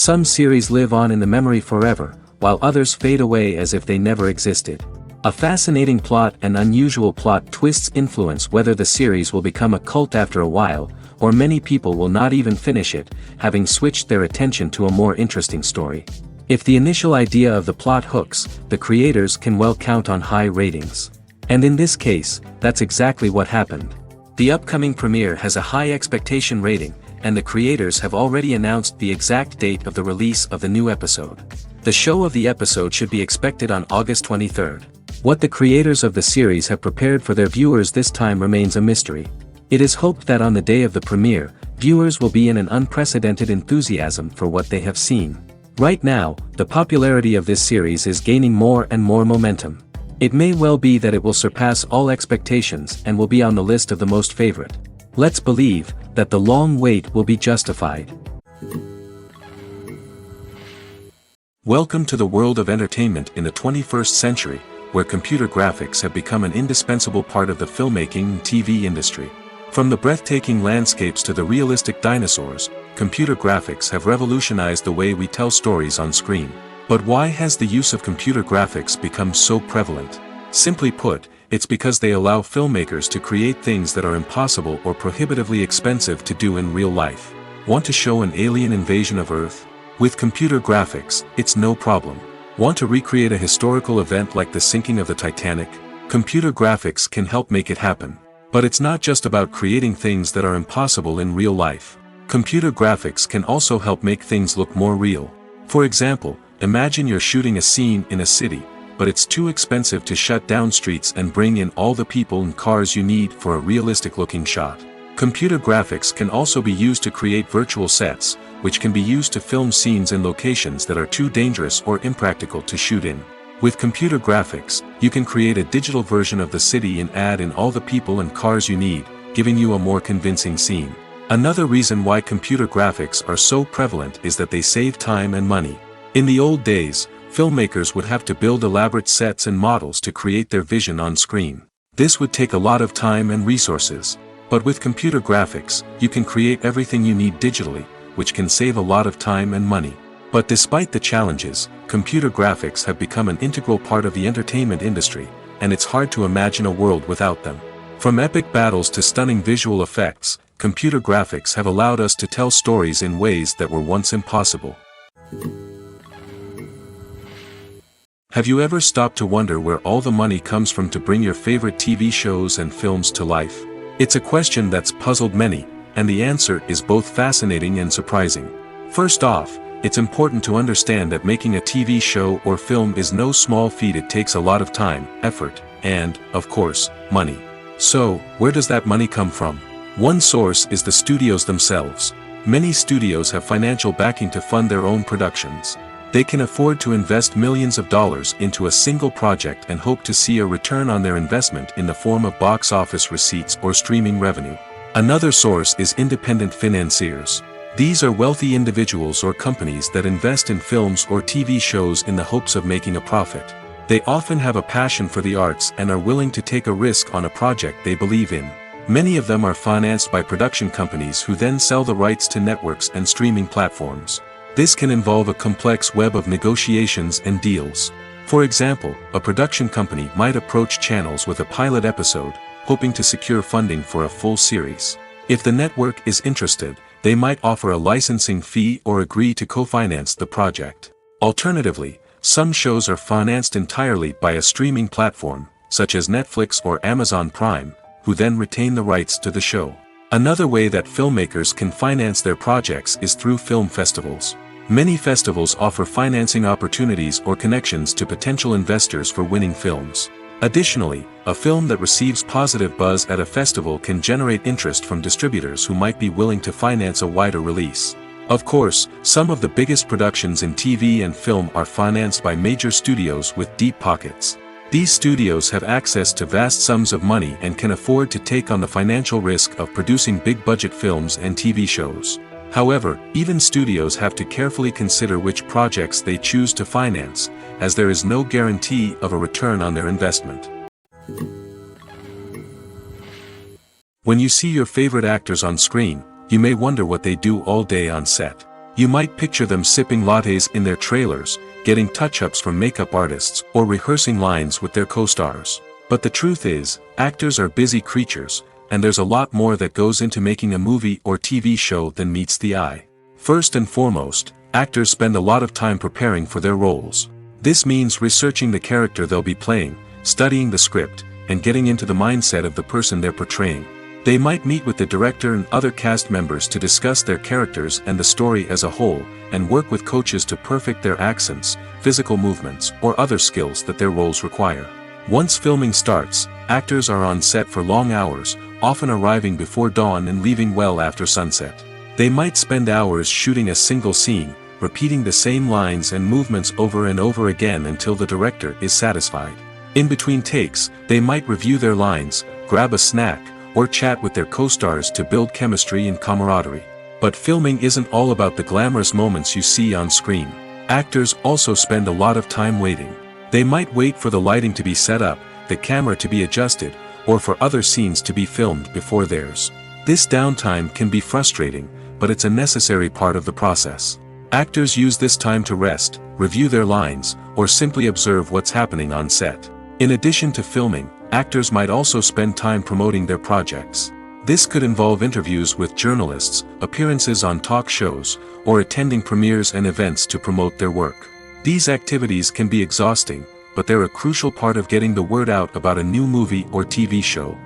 Some series live on in the memory forever, while others fade away as if they never existed. A fascinating plot and unusual plot twists influence whether the series will become a cult after a while, or many people will not even finish it, having switched their attention to a more interesting story. If the initial idea of the plot hooks, the creators can well count on high ratings. And in this case, that's exactly what happened. The upcoming premiere has a high expectation rating, and the creators have already announced the exact date of the release of the new episode. The show of the episode should be expected on August 23rd. What the creators of the series have prepared for their viewers this time remains a mystery. It is hoped that on the day of the premiere, viewers will be in an unprecedented enthusiasm for what they have seen. Right now, the popularity of this series is gaining more and more momentum. It may well be that it will surpass all expectations and will be on the list of the most favorite. Let's believe that the long wait will be justified. Welcome to the world of entertainment in the 21st century, where computer graphics have become an indispensable part of the filmmaking and TV industry. From the breathtaking landscapes to the realistic dinosaurs, computer graphics have revolutionized the way we tell stories on screen. But why has the use of computer graphics become so prevalent? Simply put, it's because they allow filmmakers to create things that are impossible or prohibitively expensive to do in real life. Want to show an alien invasion of Earth? With computer graphics, it's no problem. Want to recreate a historical event like the sinking of the Titanic? Computer graphics can help make it happen. But it's not just about creating things that are impossible in real life. Computer graphics can also help make things look more real. For example, imagine you're shooting a scene in a city, but it's too expensive to shut down streets and bring in all the people and cars you need for a realistic-looking shot. Computer graphics can also be used to create virtual sets, which can be used to film scenes in locations that are too dangerous or impractical to shoot in. With computer graphics, you can create a digital version of the city and add in all the people and cars you need, giving you a more convincing scene. Another reason why computer graphics are so prevalent is that they save time and money. In the old days, filmmakers would have to build elaborate sets and models to create their vision on screen. This would take a lot of time and resources. But with computer graphics, you can create everything you need digitally, which can save a lot of time and money. But despite the challenges, computer graphics have become an integral part of the entertainment industry, and it's hard to imagine a world without them. From epic battles to stunning visual effects, computer graphics have allowed us to tell stories in ways that were once impossible. Have you ever stopped to wonder where all the money comes from to bring your favorite TV shows and films to life? It's a question that's puzzled many, and the answer is both fascinating and surprising. First off, it's important to understand that making a TV show or film is no small feat. It takes a lot of time, effort, and, of course, money. So, where does that money come from? One source is the studios themselves. Many studios have financial backing to fund their own productions. They can afford to invest millions of dollars into a single project and hope to see a return on their investment in the form of box office receipts or streaming revenue. Another source is independent financiers. These are wealthy individuals or companies that invest in films or TV shows in the hopes of making a profit. They often have a passion for the arts and are willing to take a risk on a project they believe in. Many of them are financed by production companies who then sell the rights to networks and streaming platforms. This can involve a complex web of negotiations and deals. For example, a production company might approach channels with a pilot episode, hoping to secure funding for a full series. If the network is interested, they might offer a licensing fee or agree to co-finance the project. Alternatively, some shows are financed entirely by a streaming platform, such as Netflix or Amazon Prime, who then retain the rights to the show. Another way that filmmakers can finance their projects is through film festivals. Many festivals offer financing opportunities or connections to potential investors for winning films. Additionally, a film that receives positive buzz at a festival can generate interest from distributors who might be willing to finance a wider release. Of course, some of the biggest productions in TV and film are financed by major studios with deep pockets. These studios have access to vast sums of money and can afford to take on the financial risk of producing big-budget films and TV shows. However, even studios have to carefully consider which projects they choose to finance, as there is no guarantee of a return on their investment. When you see your favorite actors on screen, you may wonder what they do all day on set. You might picture them sipping lattes in their trailers, getting touch-ups from makeup artists, or rehearsing lines with their co-stars. But the truth is, actors are busy creatures, and there's a lot more that goes into making a movie or TV show than meets the eye. First and foremost, actors spend a lot of time preparing for their roles. This means researching the character they'll be playing, studying the script, and getting into the mindset of the person they're portraying. They might meet with the director and other cast members to discuss their characters and the story as a whole, and work with coaches to perfect their accents, physical movements, or other skills that their roles require. Once filming starts, actors are on set for long hours, often arriving before dawn and leaving well after sunset. They might spend hours shooting a single scene, repeating the same lines and movements over and over again until the director is satisfied. In between takes, they might review their lines, grab a snack, or chat with their co-stars to build chemistry and camaraderie. But filming isn't all about the glamorous moments you see on screen. Actors also spend a lot of time waiting. They might wait for the lighting to be set up, the camera to be adjusted, or for other scenes to be filmed before theirs. This downtime can be frustrating, but it's a necessary part of the process. Actors use this time to rest, review their lines, or simply observe what's happening on set. In addition to filming, actors might also spend time promoting their projects. This could involve interviews with journalists, appearances on talk shows, or attending premieres and events to promote their work. These activities can be exhausting, but they're a crucial part of getting the word out about a new movie or TV show.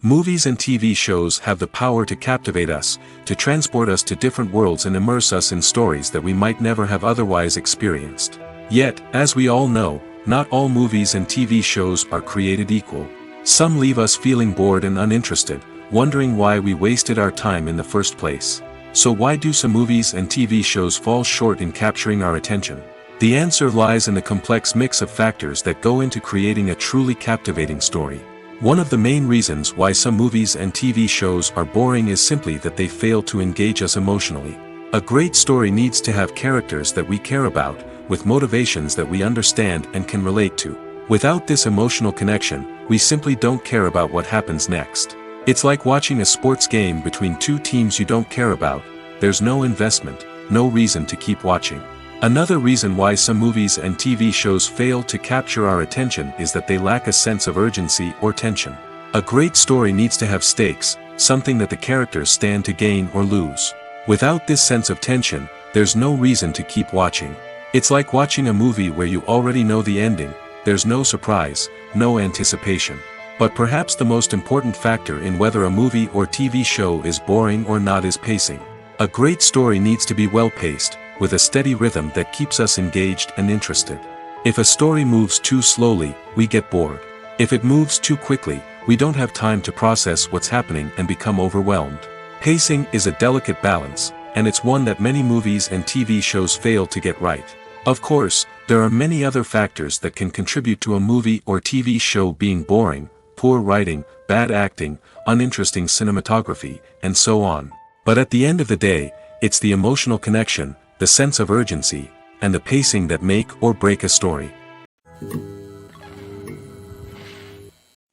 Movies and TV shows have the power to captivate us, to transport us to different worlds and immerse us in stories that we might never have otherwise experienced. Yet, as we all know, not all movies and TV shows are created equal. Some leave us feeling bored and uninterested, wondering why we wasted our time in the first place. So why do some movies and TV shows fall short in capturing our attention? The answer lies in the complex mix of factors that go into creating a truly captivating story. One of the main reasons why some movies and TV shows are boring is simply that they fail to engage us emotionally. A great story needs to have characters that we care about, with motivations that we understand and can relate to. Without this emotional connection, we simply don't care about what happens next. It's like watching a sports game between two teams you don't care about. There's no investment, no reason to keep watching. Another reason why some movies and TV shows fail to capture our attention is that they lack a sense of urgency or tension. A great story needs to have stakes, something that the characters stand to gain or lose. Without this sense of tension, there's no reason to keep watching. It's like watching a movie where you already know the ending. There's no surprise, no anticipation. But perhaps the most important factor in whether a movie or TV show is boring or not is pacing. A great story needs to be well-paced, with a steady rhythm that keeps us engaged and interested. If a story moves too slowly, we get bored. If it moves too quickly, we don't have time to process what's happening and become overwhelmed. Pacing is a delicate balance, and it's one that many movies and TV shows fail to get right. Of course, there are many other factors that can contribute to a movie or TV show being boring: poor writing, bad acting, uninteresting cinematography, and so on. But at the end of the day, it's the emotional connection, the sense of urgency, and the pacing that make or break a story.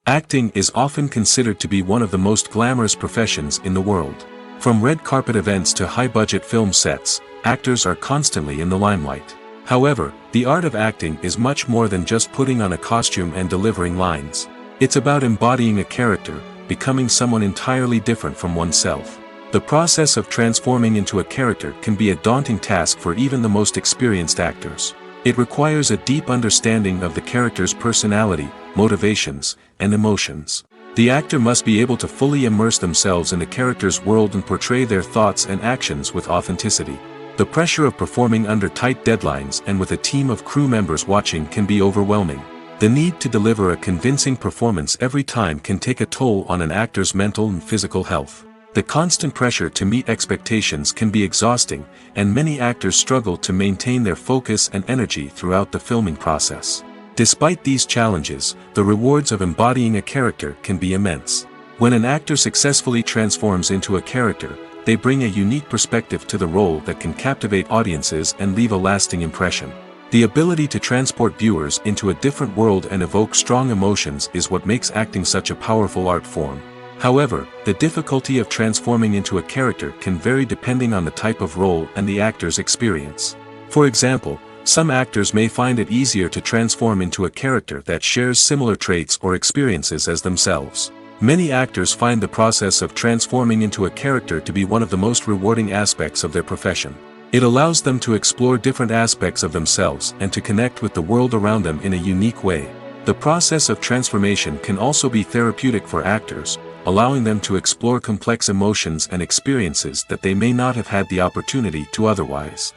Acting is often considered to be one of the most glamorous professions in the world. From red carpet events to high-budget film sets, actors are constantly in the limelight. However, the art of acting is much more than just putting on a costume and delivering lines. It's about embodying a character, becoming someone entirely different from oneself. The process of transforming into a character can be a daunting task for even the most experienced actors. It requires a deep understanding of the character's personality, motivations, and emotions. The actor must be able to fully immerse themselves in the character's world and portray their thoughts and actions with authenticity. The pressure of performing under tight deadlines and with a team of crew members watching can be overwhelming. The need to deliver a convincing performance every time can take a toll on an actor's mental and physical health. The constant pressure to meet expectations can be exhausting, and many actors struggle to maintain their focus and energy throughout the filming process. Despite these challenges, the rewards of embodying a character can be immense. When an actor successfully transforms into a character, they bring a unique perspective to the role that can captivate audiences and leave a lasting impression. The ability to transport viewers into a different world and evoke strong emotions is what makes acting such a powerful art form. However, the difficulty of transforming into a character can vary depending on the type of role and the actor's experience. For example, some actors may find it easier to transform into a character that shares similar traits or experiences as themselves. Many actors find the process of transforming into a character to be one of the most rewarding aspects of their profession. It allows them to explore different aspects of themselves and to connect with the world around them in a unique way. The process of transformation can also be therapeutic for actors, allowing them to explore complex emotions and experiences that they may not have had the opportunity to otherwise.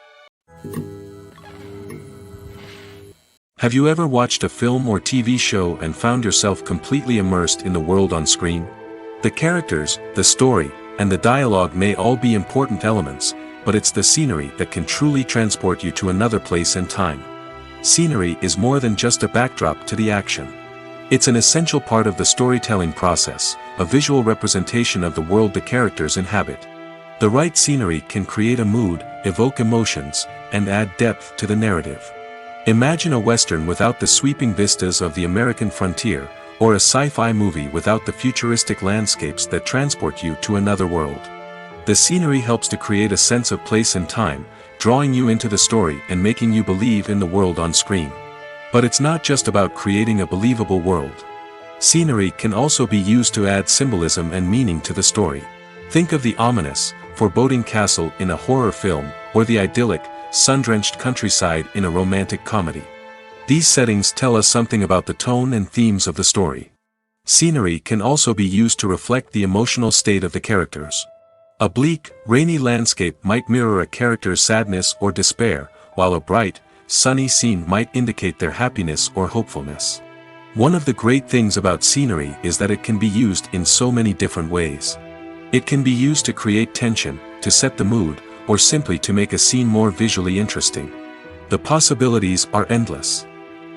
Have you ever watched a film or TV show and found yourself completely immersed in the world on screen? The characters, the story, and the dialogue may all be important elements, but it's the scenery that can truly transport you to another place and time. Scenery is more than just a backdrop to the action. It's an essential part of the storytelling process, a visual representation of the world the characters inhabit. The right scenery can create a mood, evoke emotions, and add depth to the narrative. Imagine a Western without the sweeping vistas of the American frontier, or a sci-fi movie without the futuristic landscapes that transport you to another world. The scenery helps to create a sense of place and time, drawing you into the story and making you believe in the world on screen. But it's not just about creating a believable world. Scenery can also be used to add symbolism and meaning to the story. Think of the ominous, foreboding castle in a horror film, or the idyllic, sun-drenched countryside in a romantic comedy. These settings tell us something about the tone and themes of the story. Scenery can also be used to reflect the emotional state of the characters. A bleak, rainy landscape might mirror a character's sadness or despair, while a bright, sunny scene might indicate their happiness or hopefulness. One of the great things about scenery is that it can be used in so many different ways. It can be used to create tension, to set the mood, or simply to make a scene more visually interesting. The possibilities are endless.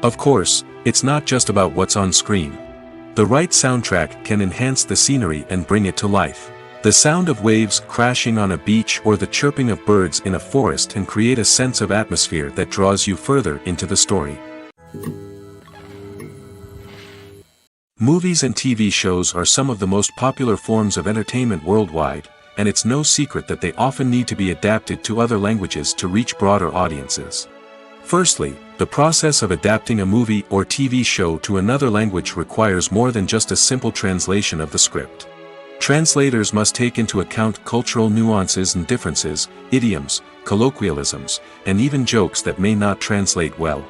Of course, it's not just about what's on screen. The right soundtrack can enhance the scenery and bring it to life. The sound of waves crashing on a beach or the chirping of birds in a forest can create a sense of atmosphere that draws you further into the story. Movies and TV shows are some of the most popular forms of entertainment worldwide, and it's no secret that they often need to be adapted to other languages to reach broader audiences. Firstly, the process of adapting a movie or TV show to another language requires more than just a simple translation of the script. Translators must take into account cultural nuances and differences, idioms, colloquialisms, and even jokes that may not translate well.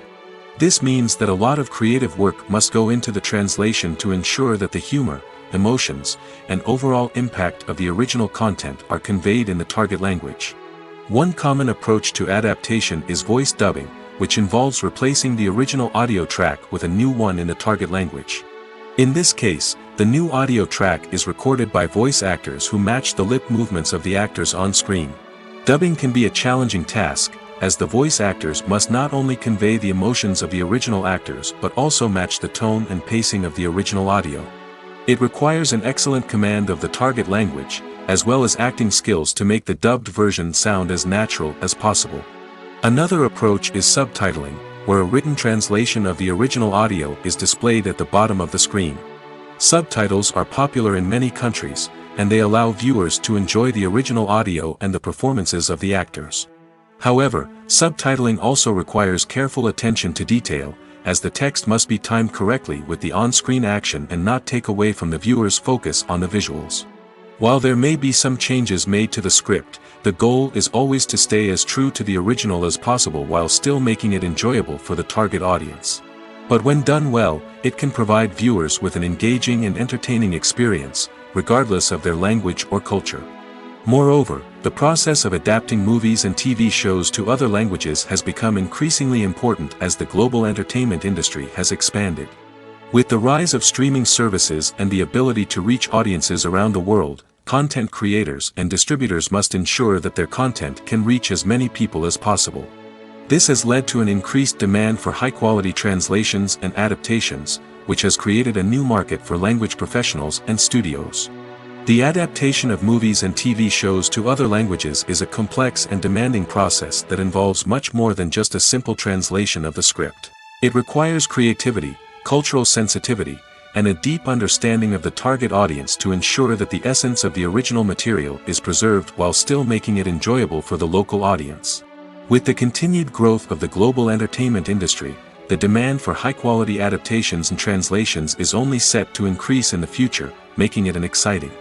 This means that a lot of creative work must go into the translation to ensure that the humor, emotions, and overall impact of the original content are conveyed in the target language. One common approach to adaptation is voice dubbing, which involves replacing the original audio track with a new one in the target language. In this case, the new audio track is recorded by voice actors who match the lip movements of the actors on screen. Dubbing can be a challenging task, as the voice actors must not only convey the emotions of the original actors but also match the tone and pacing of the original audio. It requires an excellent command of the target language, as well as acting skills to make the dubbed version sound as natural as possible. Another approach is subtitling, where a written translation of the original audio is displayed at the bottom of the screen. Subtitles are popular in many countries, and they allow viewers to enjoy the original audio and the performances of the actors. However, subtitling also requires careful attention to detail, as the text must be timed correctly with the on-screen action and not take away from the viewer's focus on the visuals. While there may be some changes made to the script, the goal is always to stay as true to the original as possible while still making it enjoyable for the target audience. But when done well, it can provide viewers with an engaging and entertaining experience, regardless of their language or culture. Moreover, the process of adapting movies and TV shows to other languages has become increasingly important as the global entertainment industry has expanded. With the rise of streaming services and the ability to reach audiences around the world, content creators and distributors must ensure that their content can reach as many people as possible. This has led to an increased demand for high-quality translations and adaptations, which has created a new market for language professionals and studios. The adaptation of movies and TV shows to other languages is a complex and demanding process that involves much more than just a simple translation of the script. It requires creativity, cultural sensitivity, and a deep understanding of the target audience to ensure that the essence of the original material is preserved while still making it enjoyable for the local audience. With the continued growth of the global entertainment industry, the demand for high-quality adaptations and translations is only set to increase in the future, making it an exciting.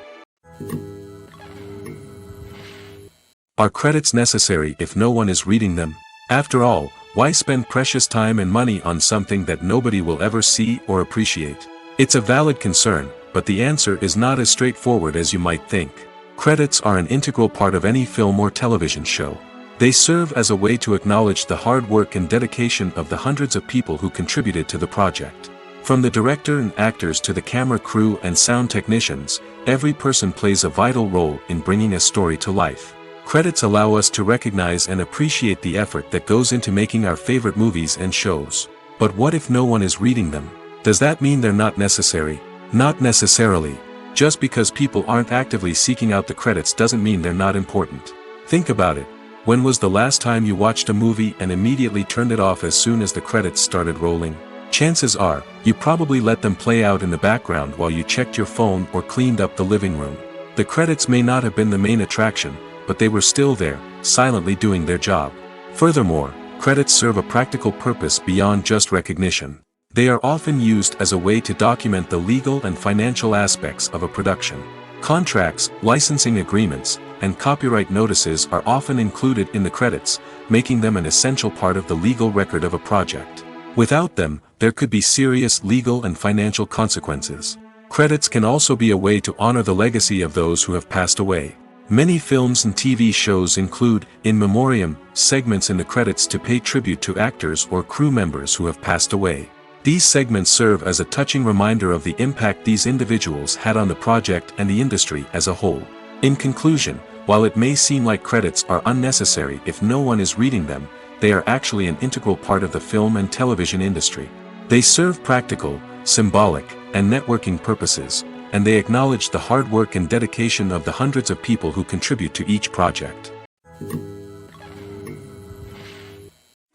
Are credits necessary if no one is reading them? After all, why spend precious time and money on something that nobody will ever see or appreciate? It's a valid concern, but the answer is not as straightforward as you might think. Credits are an integral part of any film or television show. They serve as a way to acknowledge the hard work and dedication of the hundreds of people who contributed to the project. From the director and actors to the camera crew and sound technicians, every person plays a vital role in bringing a story to life. Credits allow us to recognize and appreciate the effort that goes into making our favorite movies and shows. But what if no one is reading them? Does that mean they're not necessary? Not necessarily. Just because people aren't actively seeking out the credits doesn't mean they're not important. Think about it. When was the last time you watched a movie and immediately turned it off as soon as the credits started rolling? Chances are, you probably let them play out in the background while you checked your phone or cleaned up the living room. The credits may not have been the main attraction, but they were still there, silently doing their job. Furthermore, credits serve a practical purpose beyond just recognition. They are often used as a way to document the legal and financial aspects of a production. Contracts, licensing agreements, and copyright notices are often included in the credits, making them an essential part of the legal record of a project. Without them, there could be serious legal and financial consequences. Credits can also be a way to honor the legacy of those who have passed away. Many films and TV shows include, in memoriam, segments in the credits to pay tribute to actors or crew members who have passed away. These segments serve as a touching reminder of the impact these individuals had on the project and the industry as a whole. In conclusion, while it may seem like credits are unnecessary if no one is reading them, they are actually an integral part of the film and television industry. They serve practical, symbolic, and networking purposes, and they acknowledge the hard work and dedication of the hundreds of people who contribute to each project.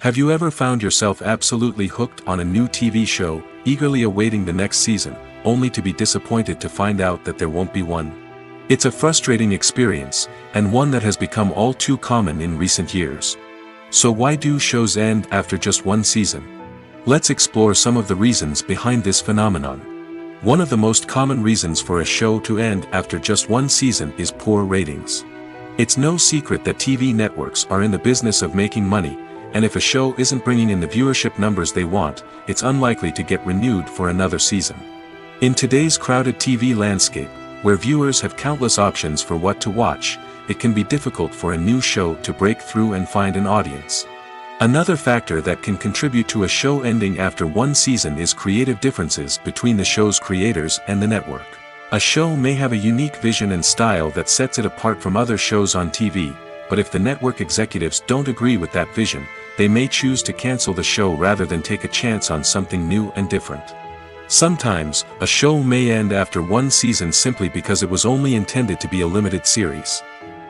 Have you ever found yourself absolutely hooked on a new TV show, eagerly awaiting the next season, only to be disappointed to find out that there won't be one? It's a frustrating experience, and one that has become all too common in recent years. So why do shows end after just one season? Let's explore some of the reasons behind this phenomenon. One of the most common reasons for a show to end after just one season is poor ratings. It's no secret that TV networks are in the business of making money, and if a show isn't bringing in the viewership numbers they want, it's unlikely to get renewed for another season. In today's crowded TV landscape, where viewers have countless options for what to watch, it can be difficult for a new show to break through and find an audience. Another factor that can contribute to a show ending after one season is creative differences between the show's creators and the network. A show may have a unique vision and style that sets it apart from other shows on TV, but if the network executives don't agree with that vision, they may choose to cancel the show rather than take a chance on something new and different. Sometimes, a show may end after one season simply because it was only intended to be a limited series.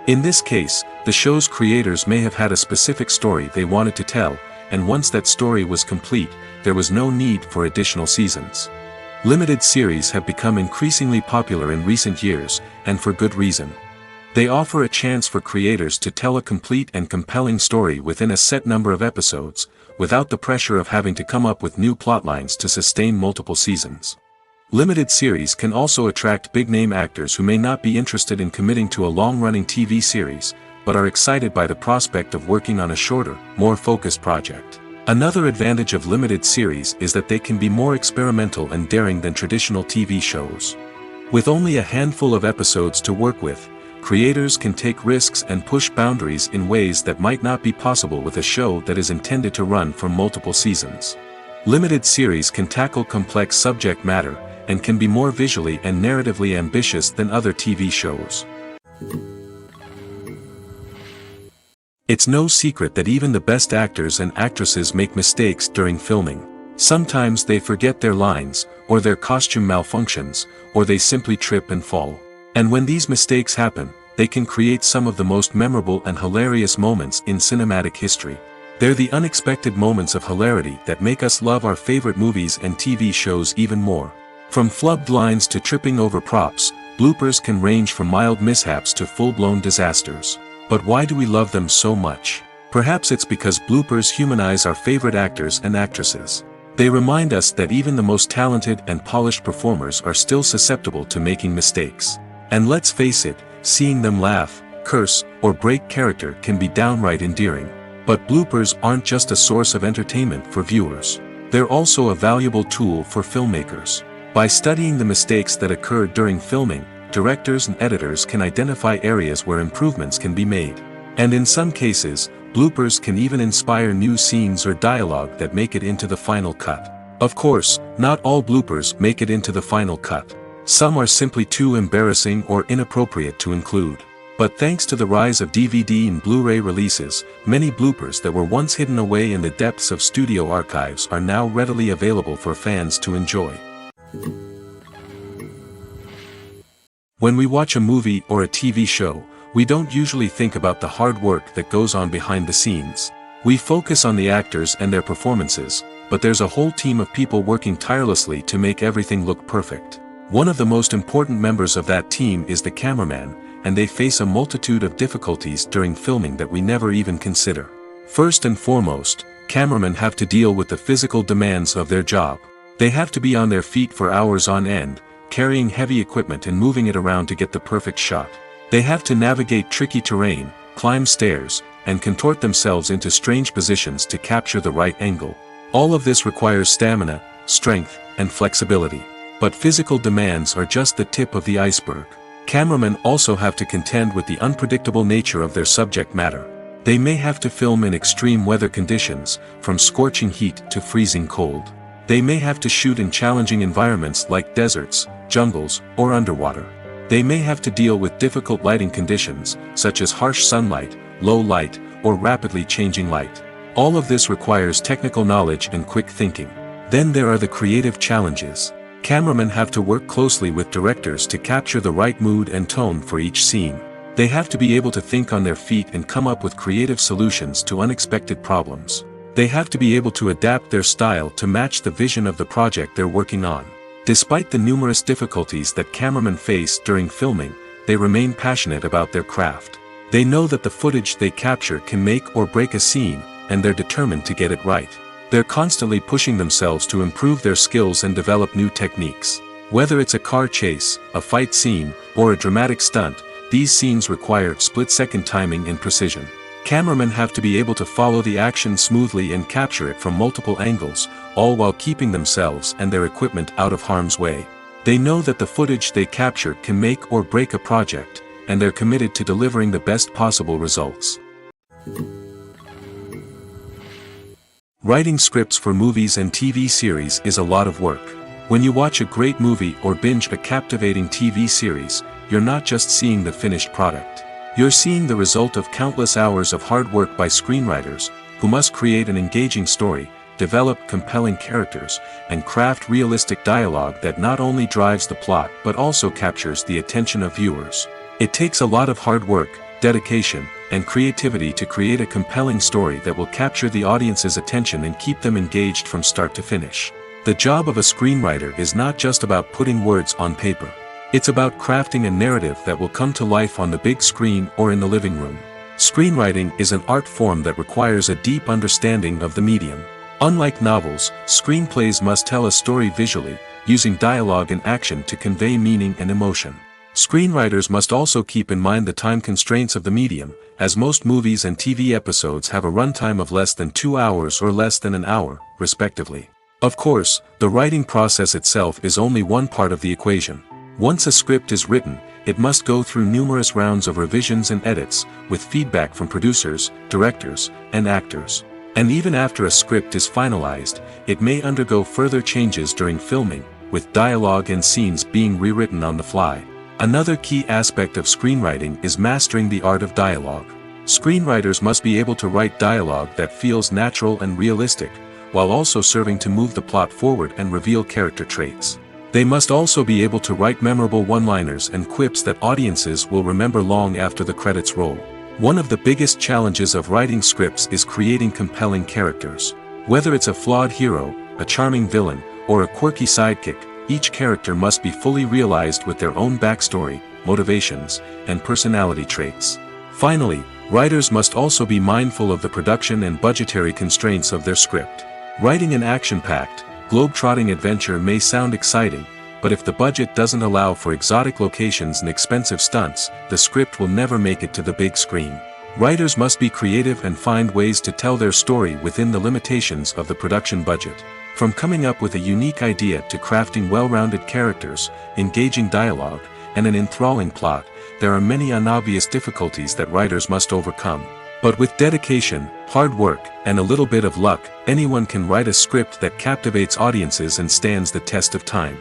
In this case, the show's creators may have had a specific story they wanted to tell, and once that story was complete, there was no need for additional seasons. Limited series have become increasingly popular in recent years, and for good reason. They offer a chance for creators to tell a complete and compelling story within a set number of episodes, without the pressure of having to come up with new plotlines to sustain multiple seasons. Limited series can also attract big-name actors who may not be interested in committing to a long-running TV series, but are excited by the prospect of working on a shorter, more focused project. Another advantage of limited series is that they can be more experimental and daring than traditional TV shows. With only a handful of episodes to work with, creators can take risks and push boundaries in ways that might not be possible with a show that is intended to run for multiple seasons. Limited series can tackle complex subject matter, and can be more visually and narratively ambitious than other TV shows. It's no secret that even the best actors and actresses make mistakes during filming. Sometimes they forget their lines, or their costume malfunctions, or they simply trip and fall. And when these mistakes happen, they can create some of the most memorable and hilarious moments in cinematic history. They're the unexpected moments of hilarity that make us love our favorite movies and TV shows even more. From flubbed lines to tripping over props, bloopers can range from mild mishaps to full-blown disasters. But why do we love them so much? Perhaps it's because bloopers humanize our favorite actors and actresses. They remind us that even the most talented and polished performers are still susceptible to making mistakes. And let's face it, seeing them laugh, curse, or break character can be downright endearing. But bloopers aren't just a source of entertainment for viewers. They're also a valuable tool for filmmakers. By studying the mistakes that occurred during filming, directors and editors can identify areas where improvements can be made. And in some cases, bloopers can even inspire new scenes or dialogue that make it into the final cut. Of course, not all bloopers make it into the final cut. Some are simply too embarrassing or inappropriate to include. But thanks to the rise of DVD and Blu-ray releases, many bloopers that were once hidden away in the depths of studio archives are now readily available for fans to enjoy. When we watch a movie or a TV show, we don't usually think about the hard work that goes on behind the scenes. We focus on the actors and their performances, but there's a whole team of people working tirelessly to make everything look perfect. One of the most important members of that team is the cameraman, and they face a multitude of difficulties during filming that we never even consider. First and foremost, cameramen have to deal with the physical demands of their job. They have to be on their feet for hours on end, carrying heavy equipment and moving it around to get the perfect shot. They have to navigate tricky terrain, climb stairs, and contort themselves into strange positions to capture the right angle. All of this requires stamina, strength, and flexibility. But physical demands are just the tip of the iceberg. Cameramen also have to contend with the unpredictable nature of their subject matter. They may have to film in extreme weather conditions, from scorching heat to freezing cold. They may have to shoot in challenging environments like deserts, jungles, or underwater. They may have to deal with difficult lighting conditions, such as harsh sunlight, low light, or rapidly changing light. All of this requires technical knowledge and quick thinking. Then there are the creative challenges. Cameramen have to work closely with directors to capture the right mood and tone for each scene. They have to be able to think on their feet and come up with creative solutions to unexpected problems. They have to be able to adapt their style to match the vision of the project they're working on. Despite the numerous difficulties that cameramen face during filming, they remain passionate about their craft. They know that the footage they capture can make or break a scene, and they're determined to get it right. They're constantly pushing themselves to improve their skills and develop new techniques. Whether it's a car chase, a fight scene, or a dramatic stunt, these scenes require split-second timing and precision. Cameramen have to be able to follow the action smoothly and capture it from multiple angles, all while keeping themselves and their equipment out of harm's way. They know that the footage they capture can make or break a project, and they're committed to delivering the best possible results. Writing scripts for movies and TV series is a lot of work. When you watch a great movie or binge a captivating TV series, you're not just seeing the finished product. You're seeing the result of countless hours of hard work by screenwriters, who must create an engaging story, develop compelling characters, and craft realistic dialogue that not only drives the plot but also captures the attention of viewers. It takes a lot of hard work, dedication, and creativity to create a compelling story that will capture the audience's attention and keep them engaged from start to finish. The job of a screenwriter is not just about putting words on paper. It's about crafting a narrative that will come to life on the big screen or in the living room. Screenwriting is an art form that requires a deep understanding of the medium. Unlike novels, screenplays must tell a story visually, using dialogue and action to convey meaning and emotion. Screenwriters must also keep in mind the time constraints of the medium, as most movies and TV episodes have a runtime of less than 2 hours or less than an hour, respectively. Of course, the writing process itself is only one part of the equation. Once a script is written, it must go through numerous rounds of revisions and edits, with feedback from producers, directors, and actors. And even after a script is finalized, it may undergo further changes during filming, with dialogue and scenes being rewritten on the fly. Another key aspect of screenwriting is mastering the art of dialogue. Screenwriters must be able to write dialogue that feels natural and realistic, while also serving to move the plot forward and reveal character traits. They must also be able to write memorable one-liners and quips that audiences will remember long after the credits roll. One of the biggest challenges of writing scripts is creating compelling characters. Whether it's a flawed hero, a charming villain, or a quirky sidekick, each character must be fully realized with their own backstory, motivations, and personality traits. Finally, writers must also be mindful of the production and budgetary constraints of their script. Writing an action-packed, globe-trotting adventure may sound exciting, but if the budget doesn't allow for exotic locations and expensive stunts, the script will never make it to the big screen. Writers must be creative and find ways to tell their story within the limitations of the production budget. From coming up with a unique idea to crafting well-rounded characters, engaging dialogue, and an enthralling plot, there are many unobvious difficulties that writers must overcome. But with dedication, hard work, and a little bit of luck, anyone can write a script that captivates audiences and stands the test of time.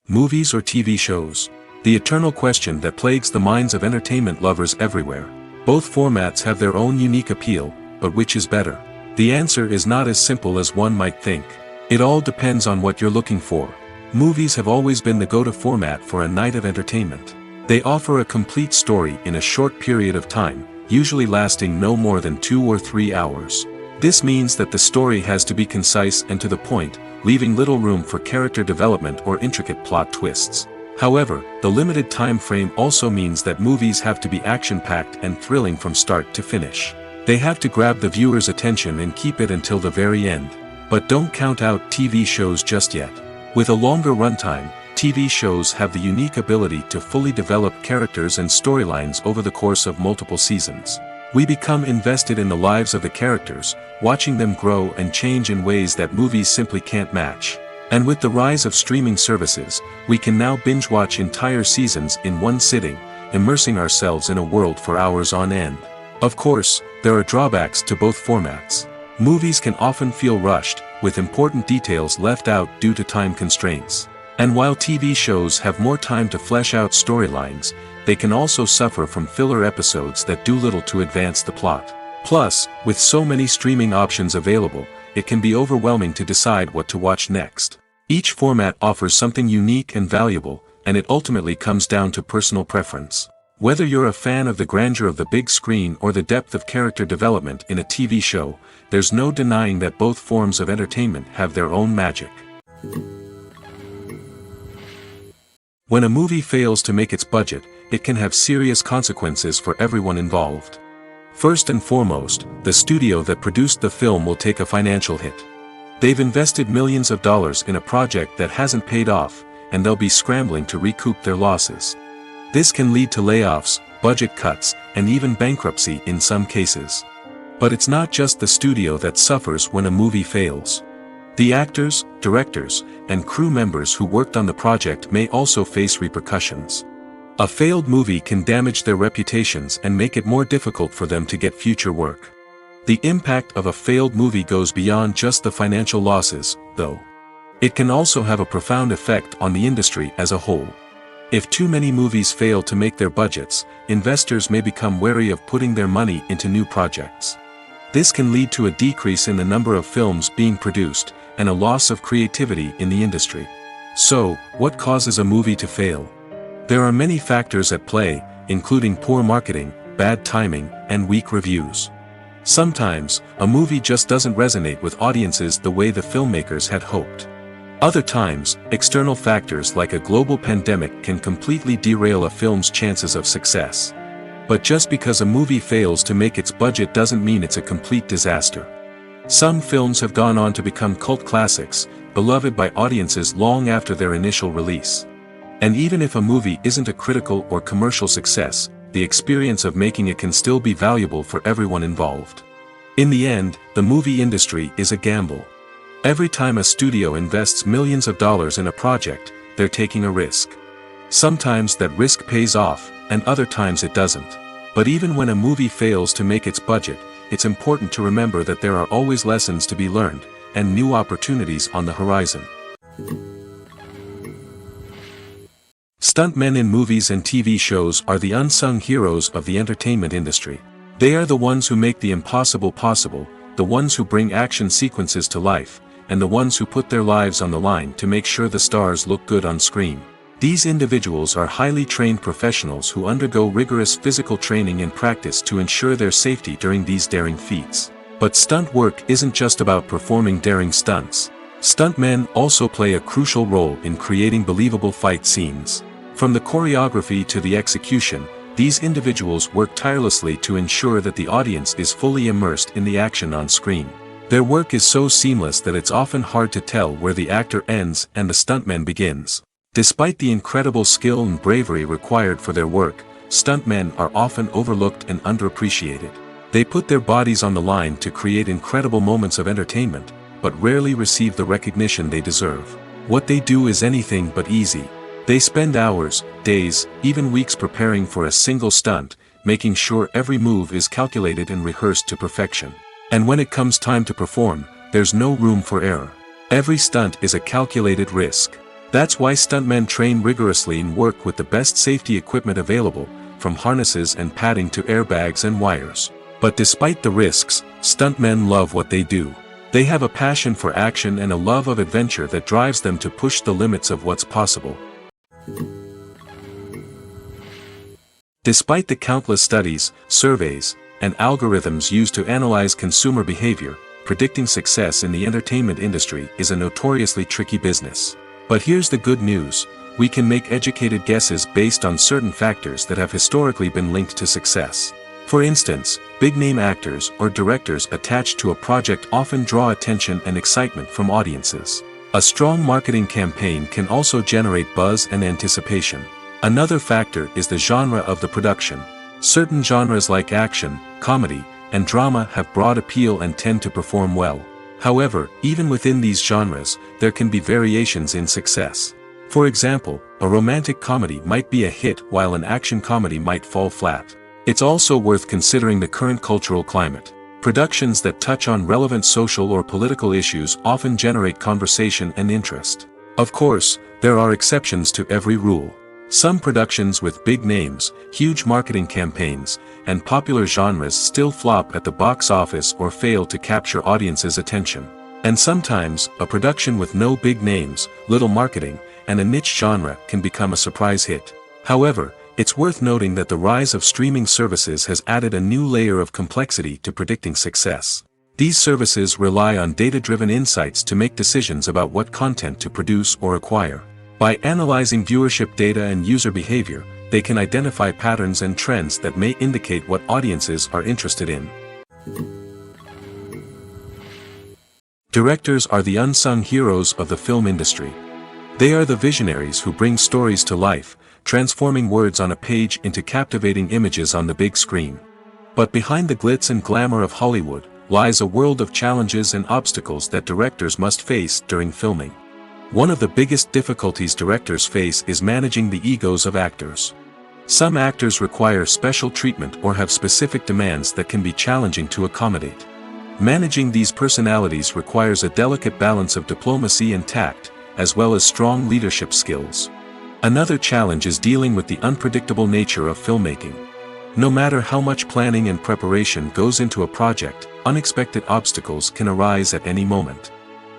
Movies or TV shows? The eternal question that plagues the minds of entertainment lovers everywhere. Both formats have their own unique appeal, but which is better? The answer is not as simple as one might think. It all depends on what you're looking for. Movies have always been the go-to format for a night of entertainment. They offer a complete story in a short period of time, usually lasting no more than 2 or 3 hours. This means that the story has to be concise and to the point, leaving little room for character development or intricate plot twists. However, the limited time frame also means that movies have to be action-packed and thrilling from start to finish. They have to grab the viewer's attention and keep it until the very end. But don't count out TV shows just yet. With a longer runtime, TV shows have the unique ability to fully develop characters and storylines over the course of multiple seasons. We become invested in the lives of the characters, watching them grow and change in ways that movies simply can't match. And with the rise of streaming services, we can now binge-watch entire seasons in one sitting, immersing ourselves in a world for hours on end. Of course, there are drawbacks to both formats. Movies can often feel rushed, with important details left out due to time constraints. And while TV shows have more time to flesh out storylines, they can also suffer from filler episodes that do little to advance the plot. Plus, with so many streaming options available, it can be overwhelming to decide what to watch next. Each format offers something unique and valuable, and it ultimately comes down to personal preference. Whether you're a fan of the grandeur of the big screen or the depth of character development in a TV show, there's no denying that both forms of entertainment have their own magic. When a movie fails to make its budget, it can have serious consequences for everyone involved. First and foremost, the studio that produced the film will take a financial hit. They've invested millions of dollars in a project that hasn't paid off, and they'll be scrambling to recoup their losses. This can lead to layoffs, budget cuts, and even bankruptcy in some cases. But it's not just the studio that suffers when a movie fails. The actors, directors, and crew members who worked on the project may also face repercussions. A failed movie can damage their reputations and make it more difficult for them to get future work. The impact of a failed movie goes beyond just the financial losses, though. It can also have a profound effect on the industry as a whole. If too many movies fail to make their budgets, investors may become wary of putting their money into new projects. This can lead to a decrease in the number of films being produced, and a loss of creativity in the industry. So, what causes a movie to fail? There are many factors at play, including poor marketing, bad timing, and weak reviews. Sometimes, a movie just doesn't resonate with audiences the way the filmmakers had hoped. Other times, external factors like a global pandemic can completely derail a film's chances of success. But just because a movie fails to make its budget doesn't mean it's a complete disaster. Some films have gone on to become cult classics, beloved by audiences long after their initial release. And even if a movie isn't a critical or commercial success, the experience of making it can still be valuable for everyone involved. In the end, the movie industry is a gamble. Every time a studio invests millions of dollars in a project, they're taking a risk. Sometimes that risk pays off, and other times it doesn't. But even when a movie fails to make its budget, it's important to remember that there are always lessons to be learned, and new opportunities on the horizon. Stuntmen in movies and TV shows are the unsung heroes of the entertainment industry. They are the ones who make the impossible possible, the ones who bring action sequences to life, and the ones who put their lives on the line to make sure the stars look good on screen. These individuals are highly trained professionals who undergo rigorous physical training and practice to ensure their safety during these daring feats. But stunt work isn't just about performing daring stunts. Stuntmen also play a crucial role in creating believable fight scenes. From the choreography to the execution, these individuals work tirelessly to ensure that the audience is fully immersed in the action on screen. Their work is so seamless that it's often hard to tell where the actor ends and the stuntman begins. Despite the incredible skill and bravery required for their work, stuntmen are often overlooked and underappreciated. They put their bodies on the line to create incredible moments of entertainment, but rarely receive the recognition they deserve. What they do is anything but easy. They spend hours, days, even weeks preparing for a single stunt, making sure every move is calculated and rehearsed to perfection. And when it comes time to perform, there's no room for error. Every stunt is a calculated risk. That's why stuntmen train rigorously and work with the best safety equipment available, from harnesses and padding to airbags and wires. But despite the risks, stuntmen love what they do. They have a passion for action and a love of adventure that drives them to push the limits of what's possible. Despite the countless studies, surveys, and algorithms used to analyze consumer behavior, predicting success in the entertainment industry is a notoriously tricky business. But here's the good news: we can make educated guesses based on certain factors that have historically been linked to success. For instance, big-name actors or directors attached to a project often draw attention and excitement from audiences. A strong marketing campaign can also generate buzz and anticipation. Another factor is the genre of the production. Certain genres like action, comedy, and drama have broad appeal and tend to perform well. However, even within these genres, there can be variations in success. For example, a romantic comedy might be a hit while an action comedy might fall flat. It's also worth considering the current cultural climate. Productions that touch on relevant social or political issues often generate conversation and interest. Of course, there are exceptions to every rule. Some productions with big names, huge marketing campaigns, and popular genres still flop at the box office or fail to capture audiences' attention. And sometimes, a production with no big names, little marketing, and a niche genre can become a surprise hit. However, it's worth noting that the rise of streaming services has added a new layer of complexity to predicting success. These services rely on data-driven insights to make decisions about what content to produce or acquire. By analyzing viewership data and user behavior, they can identify patterns and trends that may indicate what audiences are interested in. Directors are the unsung heroes of the film industry. They are the visionaries who bring stories to life, transforming words on a page into captivating images on the big screen. But behind the glitz and glamour of Hollywood lies a world of challenges and obstacles that directors must face during filming. One of the biggest difficulties directors face is managing the egos of actors. Some actors require special treatment or have specific demands that can be challenging to accommodate. Managing these personalities requires a delicate balance of diplomacy and tact, as well as strong leadership skills. Another challenge is dealing with the unpredictable nature of filmmaking. No matter how much planning and preparation goes into a project, unexpected obstacles can arise at any moment.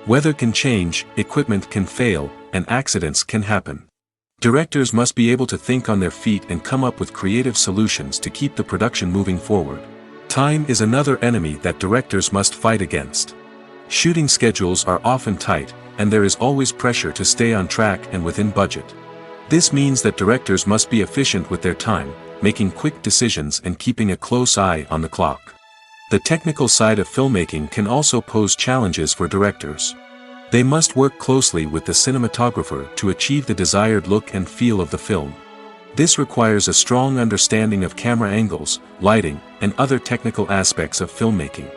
Weather can change, equipment can fail, and accidents can happen. Directors must be able to think on their feet and come up with creative solutions to keep the production moving forward. Time is another enemy that directors must fight against. Shooting schedules are often tight, and there is always pressure to stay on track and within budget. This means that directors must be efficient with their time, making quick decisions and keeping a close eye on the clock. The technical side of filmmaking can also pose challenges for directors. They must work closely with the cinematographer to achieve the desired look and feel of the film. This requires a strong understanding of camera angles, lighting, and other technical aspects of filmmaking.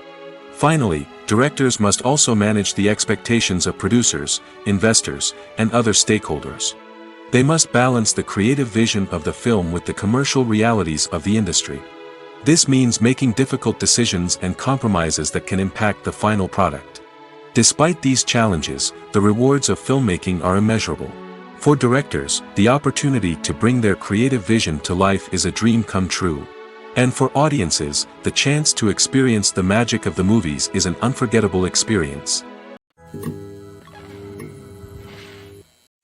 Finally, directors must also manage the expectations of producers, investors, and other stakeholders. They must balance the creative vision of the film with the commercial realities of the industry. This means making difficult decisions and compromises that can impact the final product. Despite these challenges, the rewards of filmmaking are immeasurable. For directors, the opportunity to bring their creative vision to life is a dream come true. And for audiences, the chance to experience the magic of the movies is an unforgettable experience.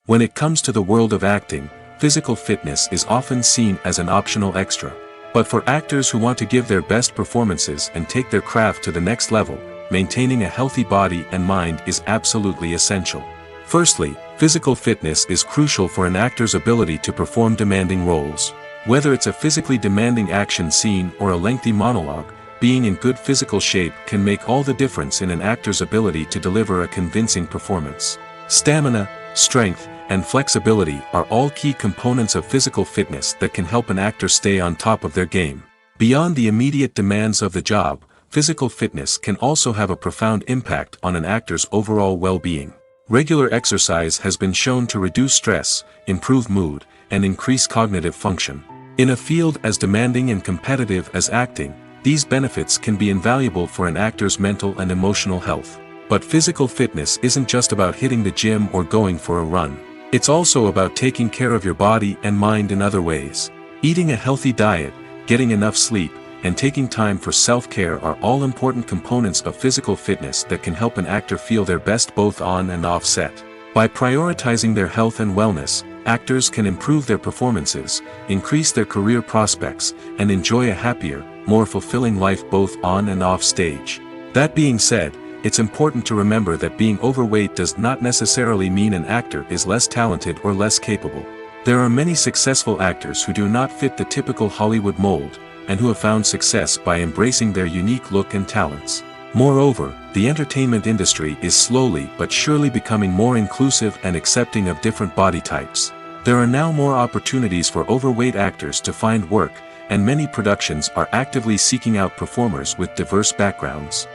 When it comes to the world of acting, physical fitness is often seen as an optional extra. But for actors who want to give their best performances and take their craft to the next level, maintaining a healthy body and mind is absolutely essential. Firstly, physical fitness is crucial for an actor's ability to perform demanding roles. Whether it's a physically demanding action scene or a lengthy monologue, being in good physical shape can make all the difference in an actor's ability to deliver a convincing performance. Stamina, strength, and flexibility are all key components of physical fitness that can help an actor stay on top of their game. Beyond the immediate demands of the job, physical fitness can also have a profound impact on an actor's overall well-being. Regular exercise has been shown to reduce stress, improve mood, and increase cognitive function. In a field as demanding and competitive as acting, these benefits can be invaluable for an actor's mental and emotional health. But physical fitness isn't just about hitting the gym or going for a run. It's also about taking care of your body and mind in other ways. Eating a healthy diet, getting enough sleep, and taking time for self-care are all important components of physical fitness that can help an actor feel their best both on and off set. By prioritizing their health and wellness, actors can improve their performances, increase their career prospects, and enjoy a happier, more fulfilling life both on and off stage. That being said, it's important to remember that being overweight does not necessarily mean an actor is less talented or less capable. There are many successful actors who do not fit the typical Hollywood mold, and who have found success by embracing their unique look and talents. Moreover, the entertainment industry is slowly but surely becoming more inclusive and accepting of different body types. There are now more opportunities for overweight actors to find work, and many productions are actively seeking out performers with diverse backgrounds.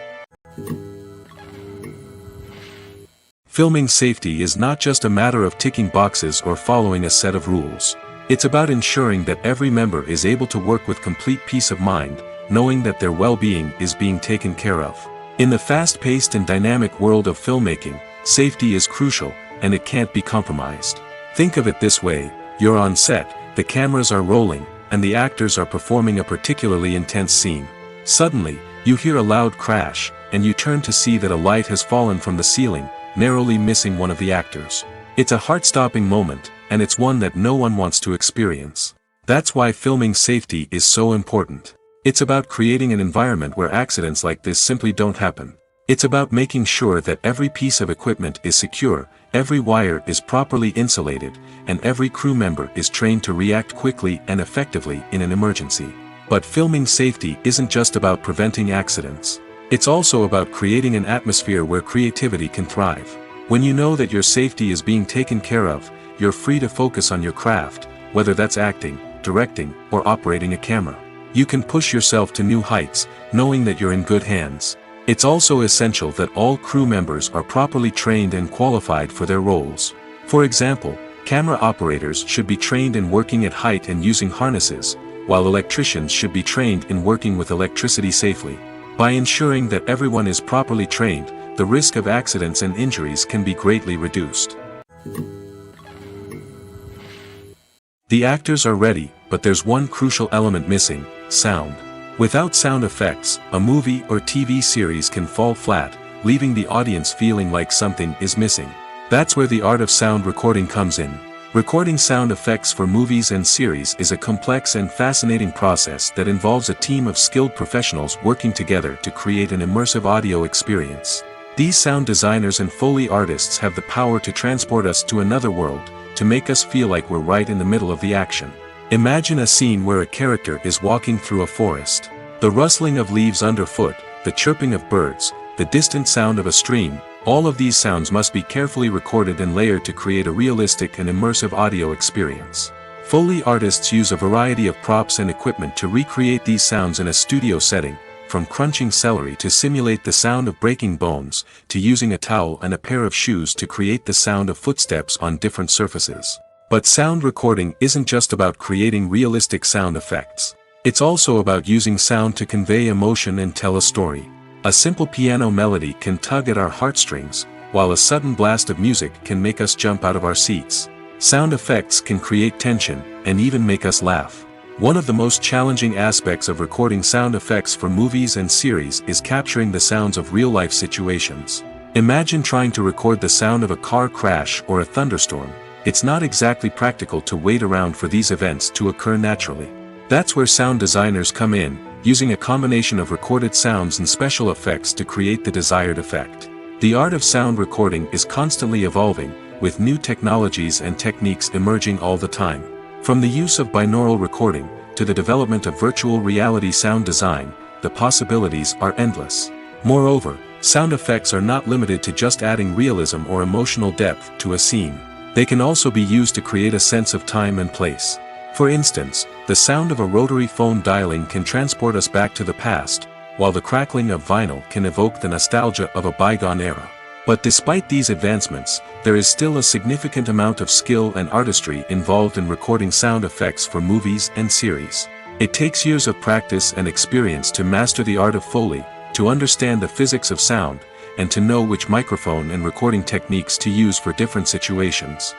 Filming safety is not just a matter of ticking boxes or following a set of rules. It's about ensuring that every member is able to work with complete peace of mind, knowing that their well-being is being taken care of. In the fast-paced and dynamic world of filmmaking, safety is crucial, and it can't be compromised. Think of it this way: you're on set, the cameras are rolling, and the actors are performing a particularly intense scene. Suddenly, you hear a loud crash, and you turn to see that a light has fallen from the ceiling, narrowly missing one of the actors. It's a heart-stopping moment, and it's one that no one wants to experience. That's why filming safety is so important. It's about creating an environment where accidents like this simply don't happen. It's about making sure that every piece of equipment is secure, every wire is properly insulated, and every crew member is trained to react quickly and effectively in an emergency. But filming safety isn't just about preventing accidents. It's also about creating an atmosphere where creativity can thrive. When you know that your safety is being taken care of, you're free to focus on your craft, whether that's acting, directing, or operating a camera. You can push yourself to new heights, knowing that you're in good hands. It's also essential that all crew members are properly trained and qualified for their roles. For example, camera operators should be trained in working at height and using harnesses, while electricians should be trained in working with electricity safely. By ensuring that everyone is properly trained, the risk of accidents and injuries can be greatly reduced. The actors are ready, but there's one crucial element missing: sound. Without sound effects, a movie or TV series can fall flat, leaving the audience feeling like something is missing. That's where the art of sound recording comes in. Recording sound effects for movies and series is a complex and fascinating process that involves a team of skilled professionals working together to create an immersive audio experience. These sound designers and Foley artists have the power to transport us to another world, to make us feel like we're right in the middle of the action. Imagine a scene where a character is walking through a forest. The rustling of leaves underfoot, the chirping of birds, the distant sound of a stream, all of these sounds must be carefully recorded and layered to create a realistic and immersive audio experience. Foley artists use a variety of props and equipment to recreate these sounds in a studio setting, from crunching celery to simulate the sound of breaking bones, to using a towel and a pair of shoes to create the sound of footsteps on different surfaces. But sound recording isn't just about creating realistic sound effects. It's also about using sound to convey emotion and tell a story. A simple piano melody can tug at our heartstrings, while a sudden blast of music can make us jump out of our seats. Sound effects can create tension, and even make us laugh. One of the most challenging aspects of recording sound effects for movies and series is capturing the sounds of real-life situations. Imagine trying to record the sound of a car crash or a thunderstorm. It's not exactly practical to wait around for these events to occur naturally. That's where sound designers come in, using a combination of recorded sounds and special effects to create the desired effect. The art of sound recording is constantly evolving, with new technologies and techniques emerging all the time. From the use of binaural recording, to the development of virtual reality sound design, the possibilities are endless. Moreover, sound effects are not limited to just adding realism or emotional depth to a scene. They can also be used to create a sense of time and place. For instance, the sound of a rotary phone dialing can transport us back to the past, while the crackling of vinyl can evoke the nostalgia of a bygone era. But despite these advancements, there is still a significant amount of skill and artistry involved in recording sound effects for movies and series. It takes years of practice and experience to master the art of Foley, to understand the physics of sound, and to know which microphone and recording techniques to use for different situations.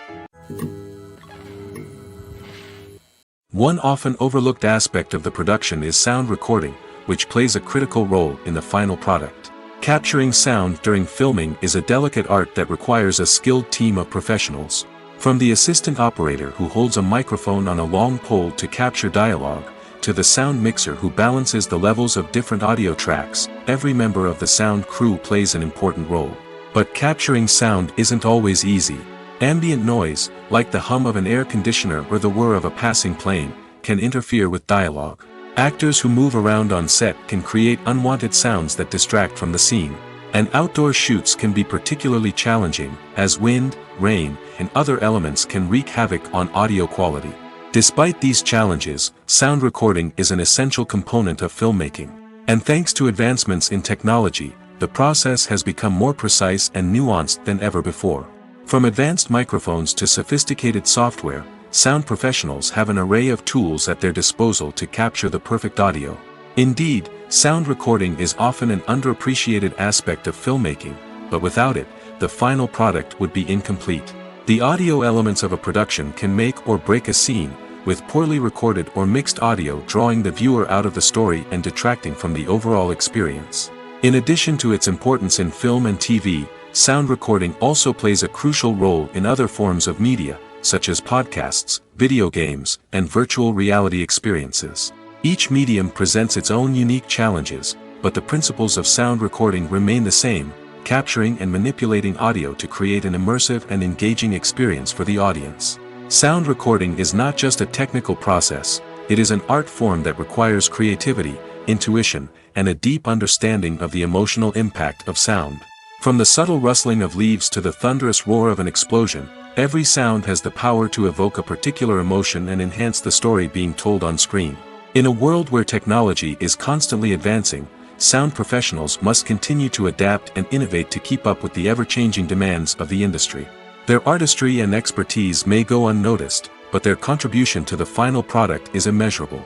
One often overlooked aspect of the production is sound recording, which plays a critical role in the final product. Capturing sound during filming is a delicate art that requires a skilled team of professionals. From the assistant operator who holds a microphone on a long pole to capture dialogue, to the sound mixer who balances the levels of different audio tracks, every member of the sound crew plays an important role. But capturing sound isn't always easy. Ambient noise, like the hum of an air conditioner or the whir of a passing plane, can interfere with dialogue. Actors who move around on set can create unwanted sounds that distract from the scene. And outdoor shoots can be particularly challenging, as wind, rain, and other elements can wreak havoc on audio quality. Despite these challenges, sound recording is an essential component of filmmaking. And thanks to advancements in technology, the process has become more precise and nuanced than ever before. From advanced microphones to sophisticated software, sound professionals have an array of tools at their disposal to capture the perfect audio. Indeed, sound recording is often an underappreciated aspect of filmmaking, but without it, the final product would be incomplete. The audio elements of a production can make or break a scene, with poorly recorded or mixed audio drawing the viewer out of the story and detracting from the overall experience. In addition to its importance in film and TV, sound recording also plays a crucial role in other forms of media, such as podcasts, video games, and virtual reality experiences. Each medium presents its own unique challenges, but the principles of sound recording remain the same, capturing and manipulating audio to create an immersive and engaging experience for the audience. Sound recording is not just a technical process, it is an art form that requires creativity, intuition, and a deep understanding of the emotional impact of sound. From the subtle rustling of leaves to the thunderous roar of an explosion, every sound has the power to evoke a particular emotion and enhance the story being told on screen. In a world where technology is constantly advancing, sound professionals must continue to adapt and innovate to keep up with the ever-changing demands of the industry. Their artistry and expertise may go unnoticed, but their contribution to the final product is immeasurable.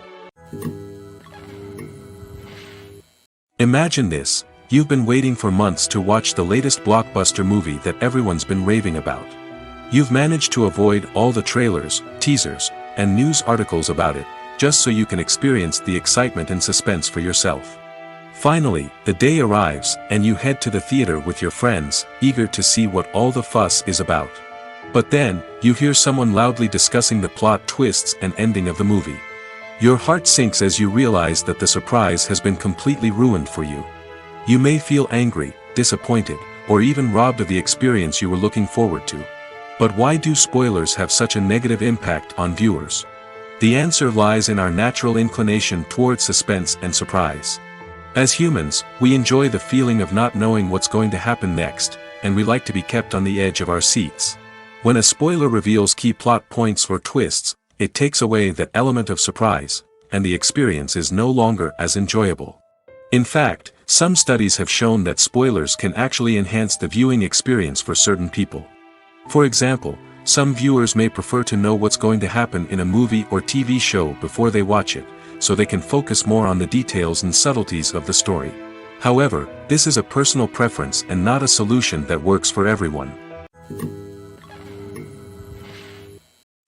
Imagine this: you've been waiting for months to watch the latest blockbuster movie that everyone's been raving about. You've managed to avoid all the trailers, teasers, and news articles about it, just so you can experience the excitement and suspense for yourself. Finally, the day arrives, and you head to the theater with your friends, eager to see what all the fuss is about. But then, you hear someone loudly discussing the plot twists and ending of the movie. Your heart sinks as you realize that the surprise has been completely ruined for you. You may feel angry, disappointed, or even robbed of the experience you were looking forward to. But why do spoilers have such a negative impact on viewers? The answer lies in our natural inclination toward suspense and surprise. As humans, we enjoy the feeling of not knowing what's going to happen next, and we like to be kept on the edge of our seats. When a spoiler reveals key plot points or twists, it takes away that element of surprise, and the experience is no longer as enjoyable. In fact, some studies have shown that spoilers can actually enhance the viewing experience for certain people. For example, some viewers may prefer to know what's going to happen in a movie or TV show before they watch it, so they can focus more on the details and subtleties of the story. However, this is a personal preference and not a solution that works for everyone.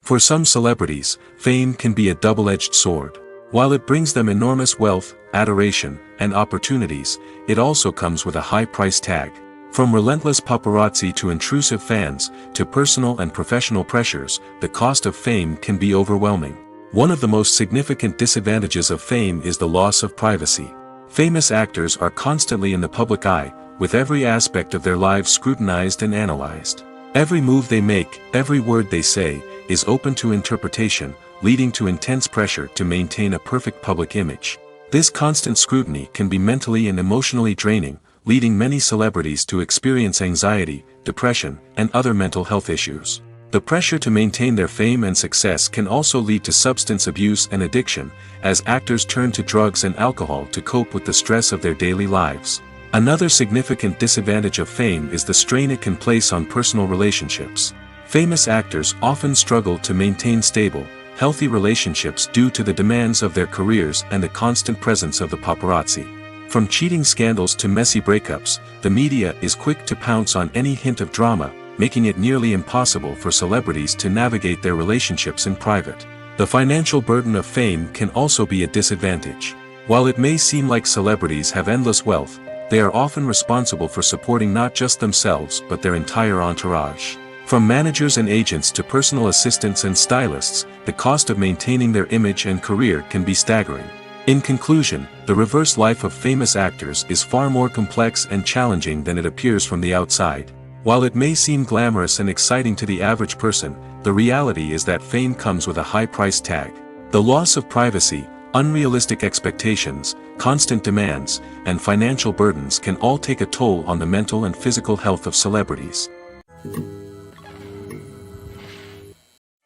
For some celebrities, fame can be a double-edged sword. While it brings them enormous wealth, adoration, and opportunities, it also comes with a high price tag. From relentless paparazzi to intrusive fans, to personal and professional pressures, the cost of fame can be overwhelming. One of the most significant disadvantages of fame is the loss of privacy. Famous actors are constantly in the public eye, with every aspect of their lives scrutinized and analyzed. Every move they make, every word they say, is open to interpretation, leading to intense pressure to maintain a perfect public image. This constant scrutiny can be mentally and emotionally draining, leading many celebrities to experience anxiety, depression, and other mental health issues. The pressure to maintain their fame and success can also lead to substance abuse and addiction, as actors turn to drugs and alcohol to cope with the stress of their daily lives. Another significant disadvantage of fame is the strain it can place on personal relationships. Famous actors often struggle to maintain stable, healthy relationships due to the demands of their careers and the constant presence of the paparazzi. From cheating scandals to messy breakups, the media is quick to pounce on any hint of drama, making it nearly impossible for celebrities to navigate their relationships in private. The financial burden of fame can also be a disadvantage. While it may seem like celebrities have endless wealth, they are often responsible for supporting not just themselves but their entire entourage. From managers and agents to personal assistants and stylists, the cost of maintaining their image and career can be staggering. In conclusion, the reverse life of famous actors is far more complex and challenging than it appears from the outside. While it may seem glamorous and exciting to the average person, the reality is that fame comes with a high price tag. The loss of privacy, unrealistic expectations, constant demands, and financial burdens can all take a toll on the mental and physical health of celebrities.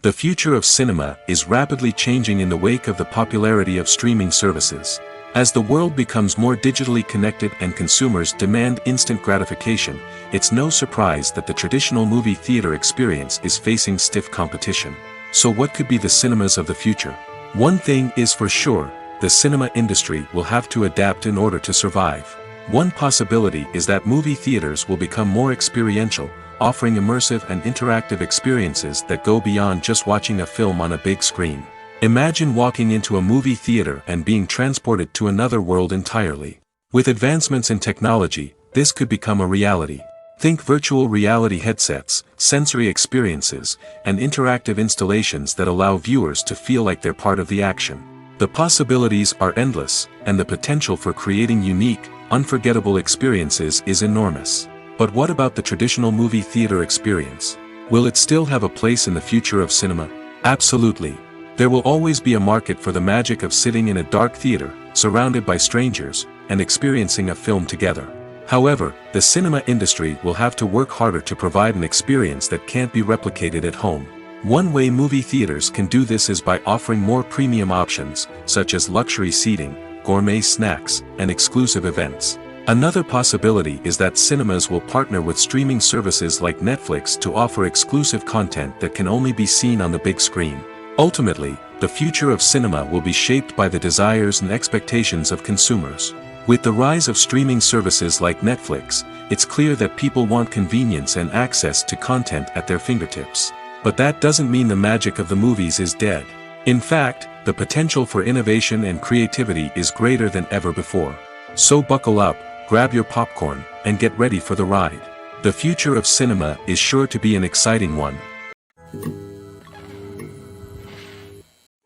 The future of cinema is rapidly changing in the wake of the popularity of streaming services. As the world becomes more digitally connected and consumers demand instant gratification, it's no surprise that the traditional movie theater experience is facing stiff competition. So what could be the cinemas of the future? One thing is for sure, the cinema industry will have to adapt in order to survive. One possibility is that movie theaters will become more experiential, offering immersive and interactive experiences that go beyond just watching a film on a big screen. Imagine walking into a movie theater and being transported to another world entirely. With advancements in technology, this could become a reality. Think virtual reality headsets, sensory experiences, and interactive installations that allow viewers to feel like they're part of the action. The possibilities are endless, and the potential for creating unique, unforgettable experiences is enormous. But what about the traditional movie theater experience? Will it still have a place in the future of cinema? Absolutely. There will always be a market for the magic of sitting in a dark theater, surrounded by strangers, and experiencing a film together. However, the cinema industry will have to work harder to provide an experience that can't be replicated at home. One way movie theaters can do this is by offering more premium options, such as luxury seating, gourmet snacks, and exclusive events. Another possibility is that cinemas will partner with streaming services like Netflix to offer exclusive content that can only be seen on the big screen. Ultimately, the future of cinema will be shaped by the desires and expectations of consumers. With the rise of streaming services like Netflix, it's clear that people want convenience and access to content at their fingertips. But that doesn't mean the magic of the movies is dead. In fact, the potential for innovation and creativity is greater than ever before. So buckle up, grab your popcorn, and get ready for the ride. The future of cinema is sure to be an exciting one.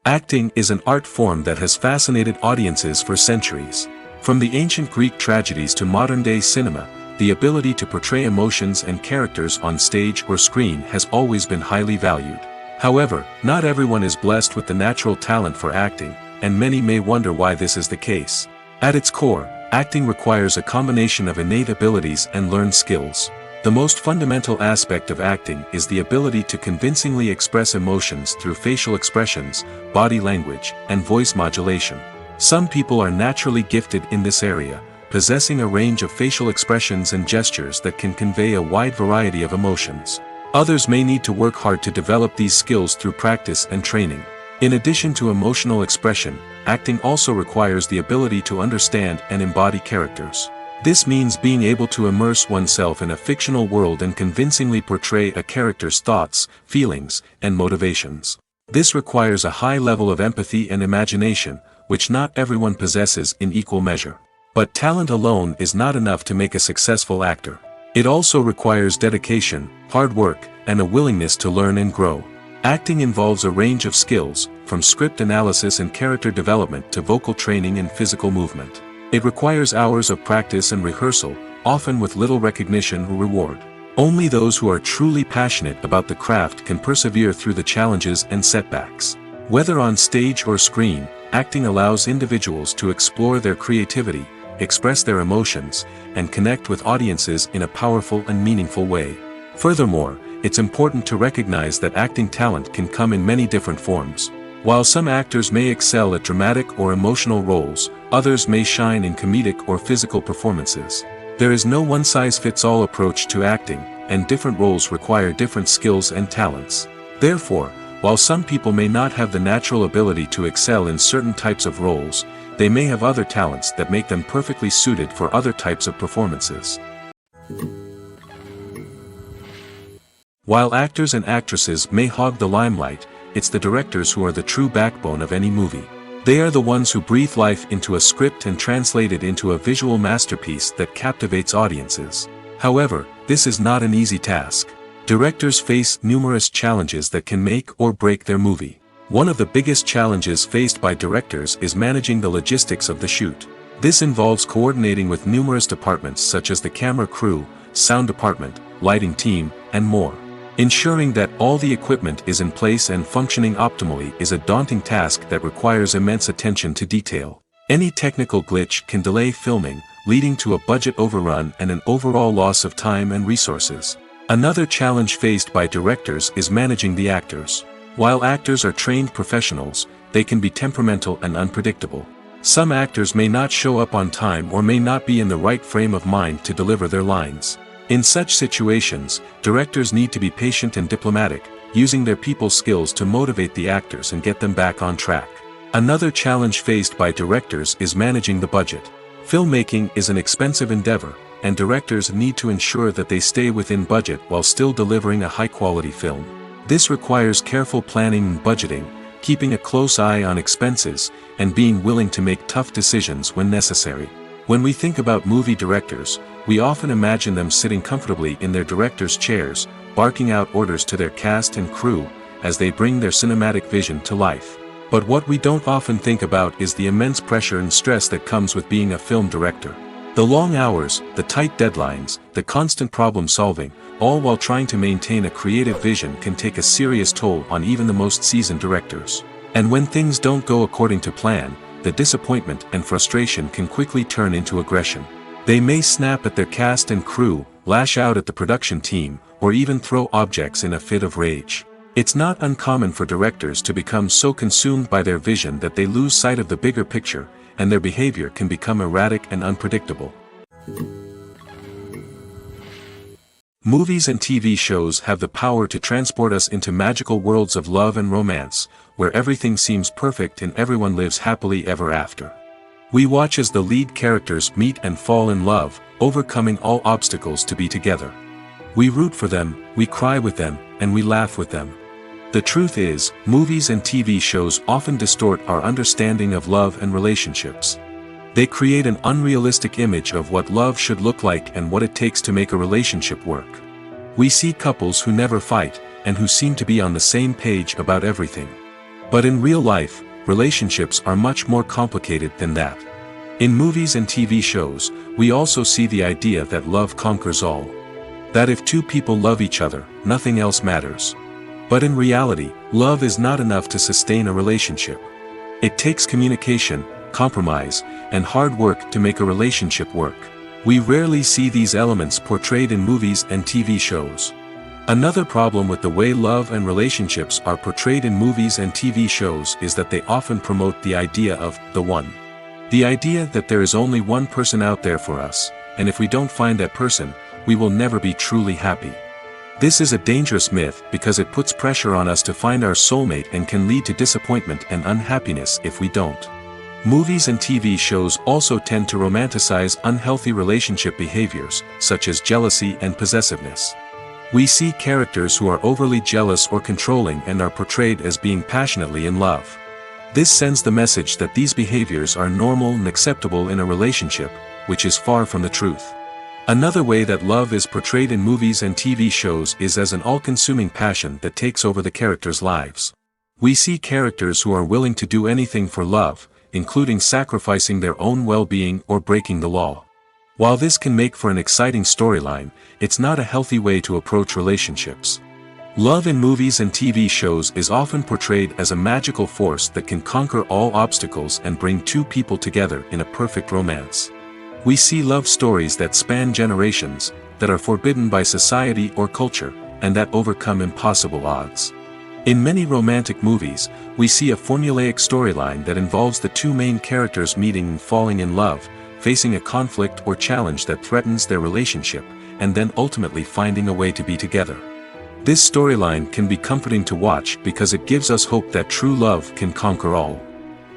Acting is an art form that has fascinated audiences for centuries. From the ancient Greek tragedies to modern-day cinema, the ability to portray emotions and characters on stage or screen has always been highly valued. However, not everyone is blessed with the natural talent for acting, and many may wonder why this is the case. At its core, acting requires a combination of innate abilities and learned skills. The most fundamental aspect of acting is the ability to convincingly express emotions through facial expressions, body language, and voice modulation. Some people are naturally gifted in this area, possessing a range of facial expressions and gestures that can convey a wide variety of emotions. Others may need to work hard to develop these skills through practice and training. In addition to emotional expression, acting also requires the ability to understand and embody characters. This means being able to immerse oneself in a fictional world and convincingly portray a character's thoughts, feelings, and motivations. This requires a high level of empathy and imagination, which not everyone possesses in equal measure. But talent alone is not enough to make a successful actor. It also requires dedication, hard work, and a willingness to learn and grow. Acting involves a range of skills, from script analysis and character development to vocal training and physical movement. It requires hours of practice and rehearsal, often with little recognition or reward. Only those who are truly passionate about the craft can persevere through the challenges and setbacks. Whether on stage or screen, acting allows individuals to explore their creativity, express their emotions, and connect with audiences in a powerful and meaningful way. Furthermore, it's important to recognize that acting talent can come in many different forms. While some actors may excel at dramatic or emotional roles, others may shine in comedic or physical performances. There is no one-size-fits-all approach to acting, and different roles require different skills and talents. Therefore, while some people may not have the natural ability to excel in certain types of roles, they may have other talents that make them perfectly suited for other types of performances. While actors and actresses may hog the limelight, it's the directors who are the true backbone of any movie. They are the ones who breathe life into a script and translate it into a visual masterpiece that captivates audiences. However, this is not an easy task. Directors face numerous challenges that can make or break their movie. One of the biggest challenges faced by directors is managing the logistics of the shoot. This involves coordinating with numerous departments such as the camera crew, sound department, lighting team, and more. Ensuring that all the equipment is in place and functioning optimally is a daunting task that requires immense attention to detail. Any technical glitch can delay filming, leading to a budget overrun and an overall loss of time and resources. Another challenge faced by directors is managing the actors. While actors are trained professionals, they can be temperamental and unpredictable. Some actors may not show up on time or may not be in the right frame of mind to deliver their lines. In such situations, directors need to be patient and diplomatic, using their people skills to motivate the actors and get them back on track. Another challenge faced by directors is managing the budget. Filmmaking is an expensive endeavor, and directors need to ensure that they stay within budget while still delivering a high-quality film. This requires careful planning and budgeting, keeping a close eye on expenses, and being willing to make tough decisions when necessary. When we think about movie directors, we often imagine them sitting comfortably in their director's chairs, barking out orders to their cast and crew, as they bring their cinematic vision to life. But what we don't often think about is the immense pressure and stress that comes with being a film director. The long hours, the tight deadlines, the constant problem solving, all while trying to maintain a creative vision can take a serious toll on even the most seasoned directors. And when things don't go according to plan, the disappointment and frustration can quickly turn into aggression. They may snap at their cast and crew, lash out at the production team, or even throw objects in a fit of rage. It's not uncommon for directors to become so consumed by their vision that they lose sight of the bigger picture, and their behavior can become erratic and unpredictable. Movies and TV shows have the power to transport us into magical worlds of love and romance, where everything seems perfect and everyone lives happily ever after. We watch as the lead characters meet and fall in love, overcoming all obstacles to be together. We root for them, we cry with them, and we laugh with them. The truth is, movies and TV shows often distort our understanding of love and relationships. They create an unrealistic image of what love should look like and what it takes to make a relationship work. We see couples who never fight, and who seem to be on the same page about everything. But in real life, relationships are much more complicated than that. In movies and TV shows, we also see the idea that love conquers all. That if two people love each other, nothing else matters. But in reality, love is not enough to sustain a relationship. It takes communication, compromise, and hard work to make a relationship work. We rarely see these elements portrayed in movies and TV shows. Another problem with the way love and relationships are portrayed in movies and TV shows is that they often promote the idea of the one. The idea that there is only one person out there for us, and if we don't find that person, we will never be truly happy. This is a dangerous myth because it puts pressure on us to find our soulmate and can lead to disappointment and unhappiness if we don't. Movies and TV shows also tend to romanticize unhealthy relationship behaviors, such as jealousy and possessiveness. We see characters who are overly jealous or controlling and are portrayed as being passionately in love. This sends the message that these behaviors are normal and acceptable in a relationship, which is far from the truth. Another way that love is portrayed in movies and TV shows is as an all-consuming passion that takes over the characters' lives. We see characters who are willing to do anything for love, including sacrificing their own well-being or breaking the law. While this can make for an exciting storyline, it's not a healthy way to approach relationships. Love in movies and TV shows is often portrayed as a magical force that can conquer all obstacles and bring two people together in a perfect romance. We see love stories that span generations, that are forbidden by society or culture, and that overcome impossible odds. In many romantic movies, we see a formulaic storyline that involves the two main characters meeting and falling in love, facing a conflict or challenge that threatens their relationship, and then ultimately finding a way to be together. This storyline can be comforting to watch because it gives us hope that true love can conquer all.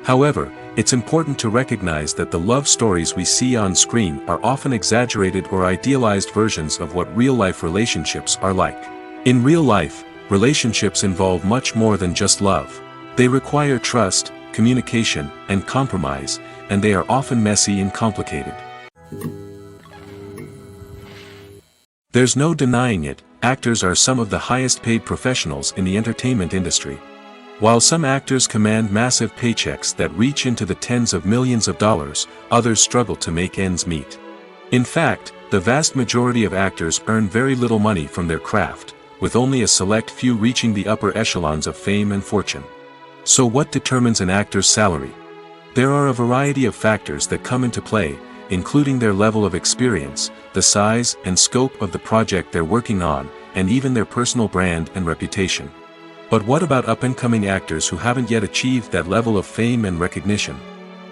However, it's important to recognize that the love stories we see on screen are often exaggerated or idealized versions of what real-life relationships are like. In real life, relationships involve much more than just love. They require trust, communication, and compromise, and they are often messy and complicated. There's no denying it, actors are some of the highest-paid professionals in the entertainment industry. While some actors command massive paychecks that reach into the tens of millions of dollars, others struggle to make ends meet. In fact, the vast majority of actors earn very little money from their craft, with only a select few reaching the upper echelons of fame and fortune. So what determines an actor's salary? There are a variety of factors that come into play, including their level of experience, the size and scope of the project they're working on, and even their personal brand and reputation. But what about up-and-coming actors who haven't yet achieved that level of fame and recognition?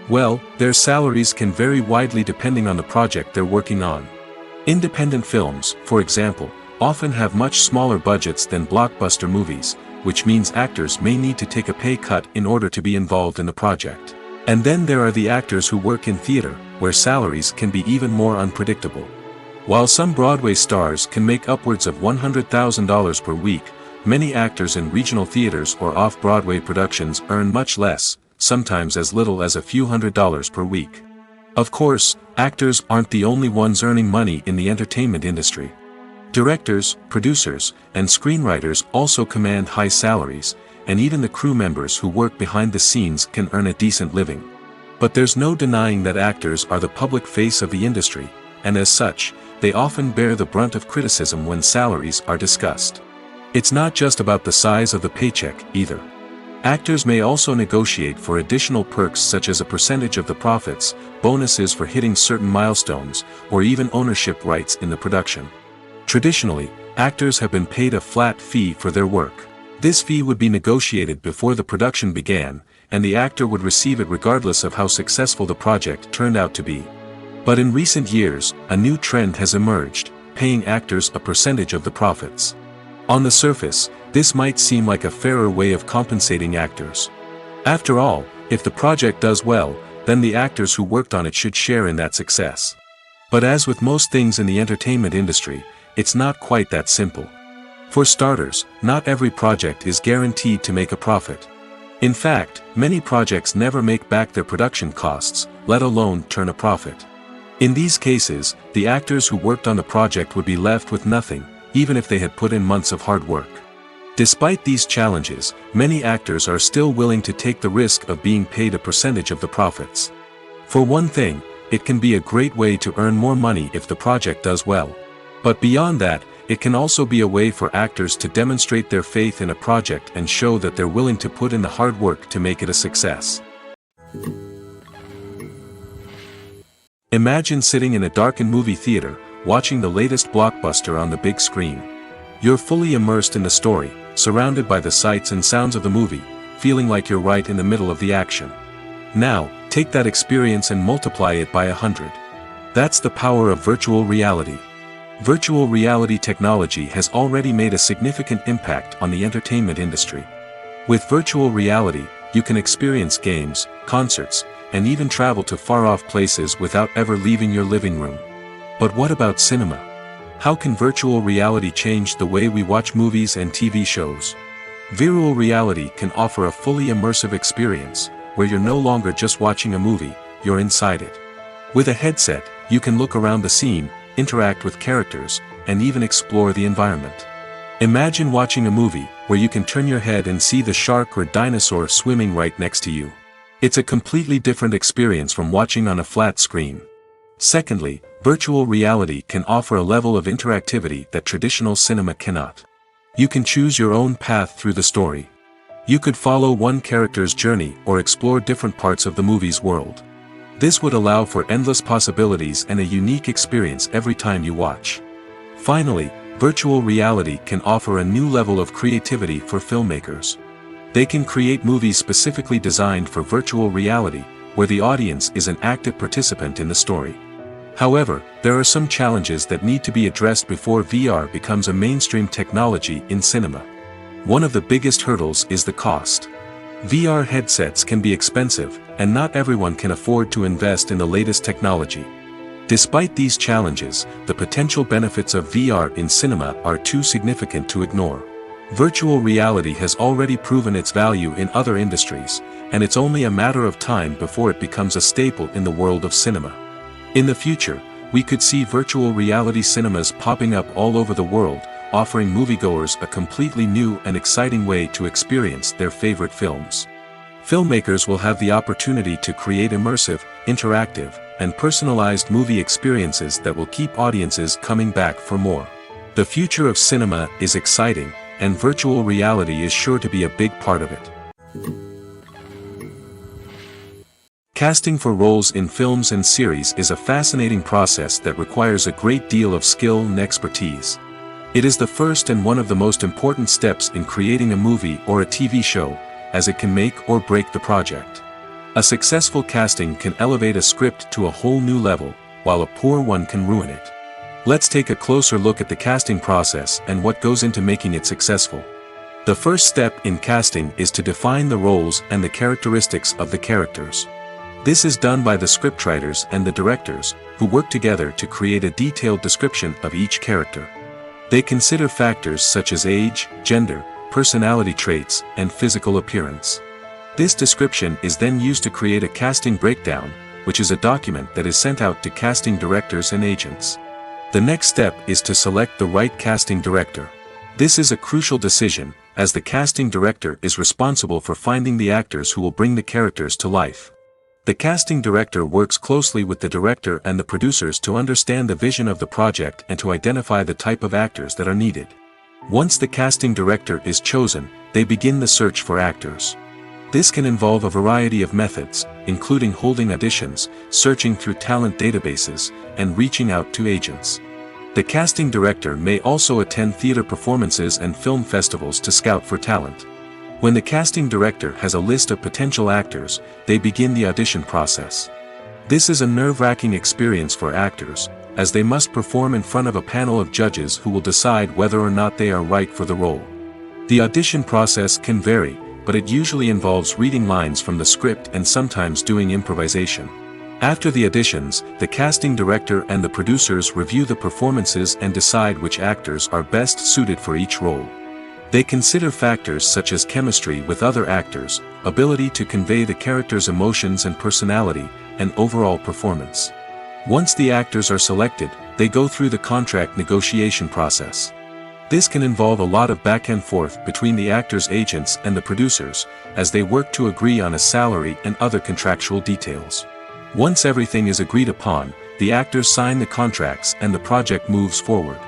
Well, their salaries can vary widely depending on the project they're working on. Independent films, for example, often have much smaller budgets than blockbuster movies, which means actors may need to take a pay cut in order to be involved in the project. And then there are the actors who work in theater, where salaries can be even more unpredictable. While some Broadway stars can make upwards of $100,000 per week, many actors in regional theaters or off-Broadway productions earn much less, sometimes as little as a few $100s per week. Of course, actors aren't the only ones earning money in the entertainment industry. Directors, producers, and screenwriters also command high salaries, and even the crew members who work behind the scenes can earn a decent living. But there's no denying that actors are the public face of the industry, and as such, they often bear the brunt of criticism when salaries are discussed. It's not just about the size of the paycheck, either. Actors may also negotiate for additional perks such as a percentage of the profits, bonuses for hitting certain milestones, or even ownership rights in the production. Traditionally, actors have been paid a flat fee for their work. This fee would be negotiated before the production began, and the actor would receive it regardless of how successful the project turned out to be. But in recent years, a new trend has emerged, paying actors a percentage of the profits. On the surface, this might seem like a fairer way of compensating actors. After all, if the project does well, then the actors who worked on it should share in that success. But as with most things in the entertainment industry, it's not quite that simple. For starters, not every project is guaranteed to make a profit. In fact, many projects never make back their production costs, let alone turn a profit. In these cases, the actors who worked on the project would be left with nothing, even if they had put in months of hard work. Despite these challenges, many actors are still willing to take the risk of being paid a percentage of the profits. For one thing, it can be a great way to earn more money if the project does well. But beyond that, it can also be a way for actors to demonstrate their faith in a project and show that they're willing to put in the hard work to make it a success. Imagine sitting in a darkened movie theater, watching the latest blockbuster on the big screen. You're fully immersed in the story, surrounded by the sights and sounds of the movie, feeling like you're right in the middle of the action. Now, take that experience and multiply it by 100. That's the power of virtual reality. Virtual reality technology has already made a significant impact on the entertainment industry. With virtual reality, you can experience games, concerts, and even travel to far-off places without ever leaving your living room. But what about cinema? How can virtual reality change the way we watch movies and TV shows? Virtual reality can offer a fully immersive experience, where you're no longer just watching a movie, you're inside it. With a headset, you can look around the scene, interact with characters, and even explore the environment. Imagine watching a movie where you can turn your head and see the shark or dinosaur swimming right next to you. It's a completely different experience from watching on a flat screen. Secondly, virtual reality can offer a level of interactivity that traditional cinema cannot. You can choose your own path through the story. You could follow one character's journey or explore different parts of the movie's world. This would allow for endless possibilities and a unique experience every time you watch. Finally, virtual reality can offer a new level of creativity for filmmakers. They can create movies specifically designed for virtual reality, where the audience is an active participant in the story. However, there are some challenges that need to be addressed before VR becomes a mainstream technology in cinema. One of the biggest hurdles is the cost. VR headsets can be expensive, and not everyone can afford to invest in the latest technology. Despite these challenges, the potential benefits of VR in cinema are too significant to ignore. Virtual reality has already proven its value in other industries, and it's only a matter of time before it becomes a staple in the world of cinema. In the future, we could see virtual reality cinemas popping up all over the world, offering moviegoers a completely new and exciting way to experience their favorite films. Filmmakers will have the opportunity to create immersive, interactive, and personalized movie experiences that will keep audiences coming back for more. The future of cinema is exciting, and virtual reality is sure to be a big part of it. Casting for roles in films and series is a fascinating process that requires a great deal of skill and expertise. It is the first and one of the most important steps in creating a movie or a TV show, as it can make or break the project. A successful casting can elevate a script to a whole new level, while a poor one can ruin it. Let's take a closer look at the casting process and what goes into making it successful. The first step in casting is to define the roles and the characteristics of the characters. This is done by the scriptwriters and the directors, who work together to create a detailed description of each character. They consider factors such as age, gender, personality traits, and physical appearance. This description is then used to create a casting breakdown, which is a document that is sent out to casting directors and agents. The next step is to select the right casting director. This is a crucial decision, as the casting director is responsible for finding the actors who will bring the characters to life. The casting director works closely with the director and the producers to understand the vision of the project and to identify the type of actors that are needed. Once the casting director is chosen, they begin the search for actors. This can involve a variety of methods, including holding auditions, searching through talent databases, and reaching out to agents. The casting director may also attend theater performances and film festivals to scout for talent. When the casting director has a list of potential actors, they begin the audition process. This is a nerve-wracking experience for actors, as they must perform in front of a panel of judges who will decide whether or not they are right for the role. The audition process can vary, but it usually involves reading lines from the script and sometimes doing improvisation. After the auditions, the casting director and the producers review the performances and decide which actors are best suited for each role. They consider factors such as chemistry with other actors, ability to convey the character's emotions and personality, and overall performance. Once the actors are selected, they go through the contract negotiation process. This can involve a lot of back and forth between the actors' agents and the producers, as they work to agree on a salary and other contractual details. Once everything is agreed upon, the actors sign the contracts and the project moves forward.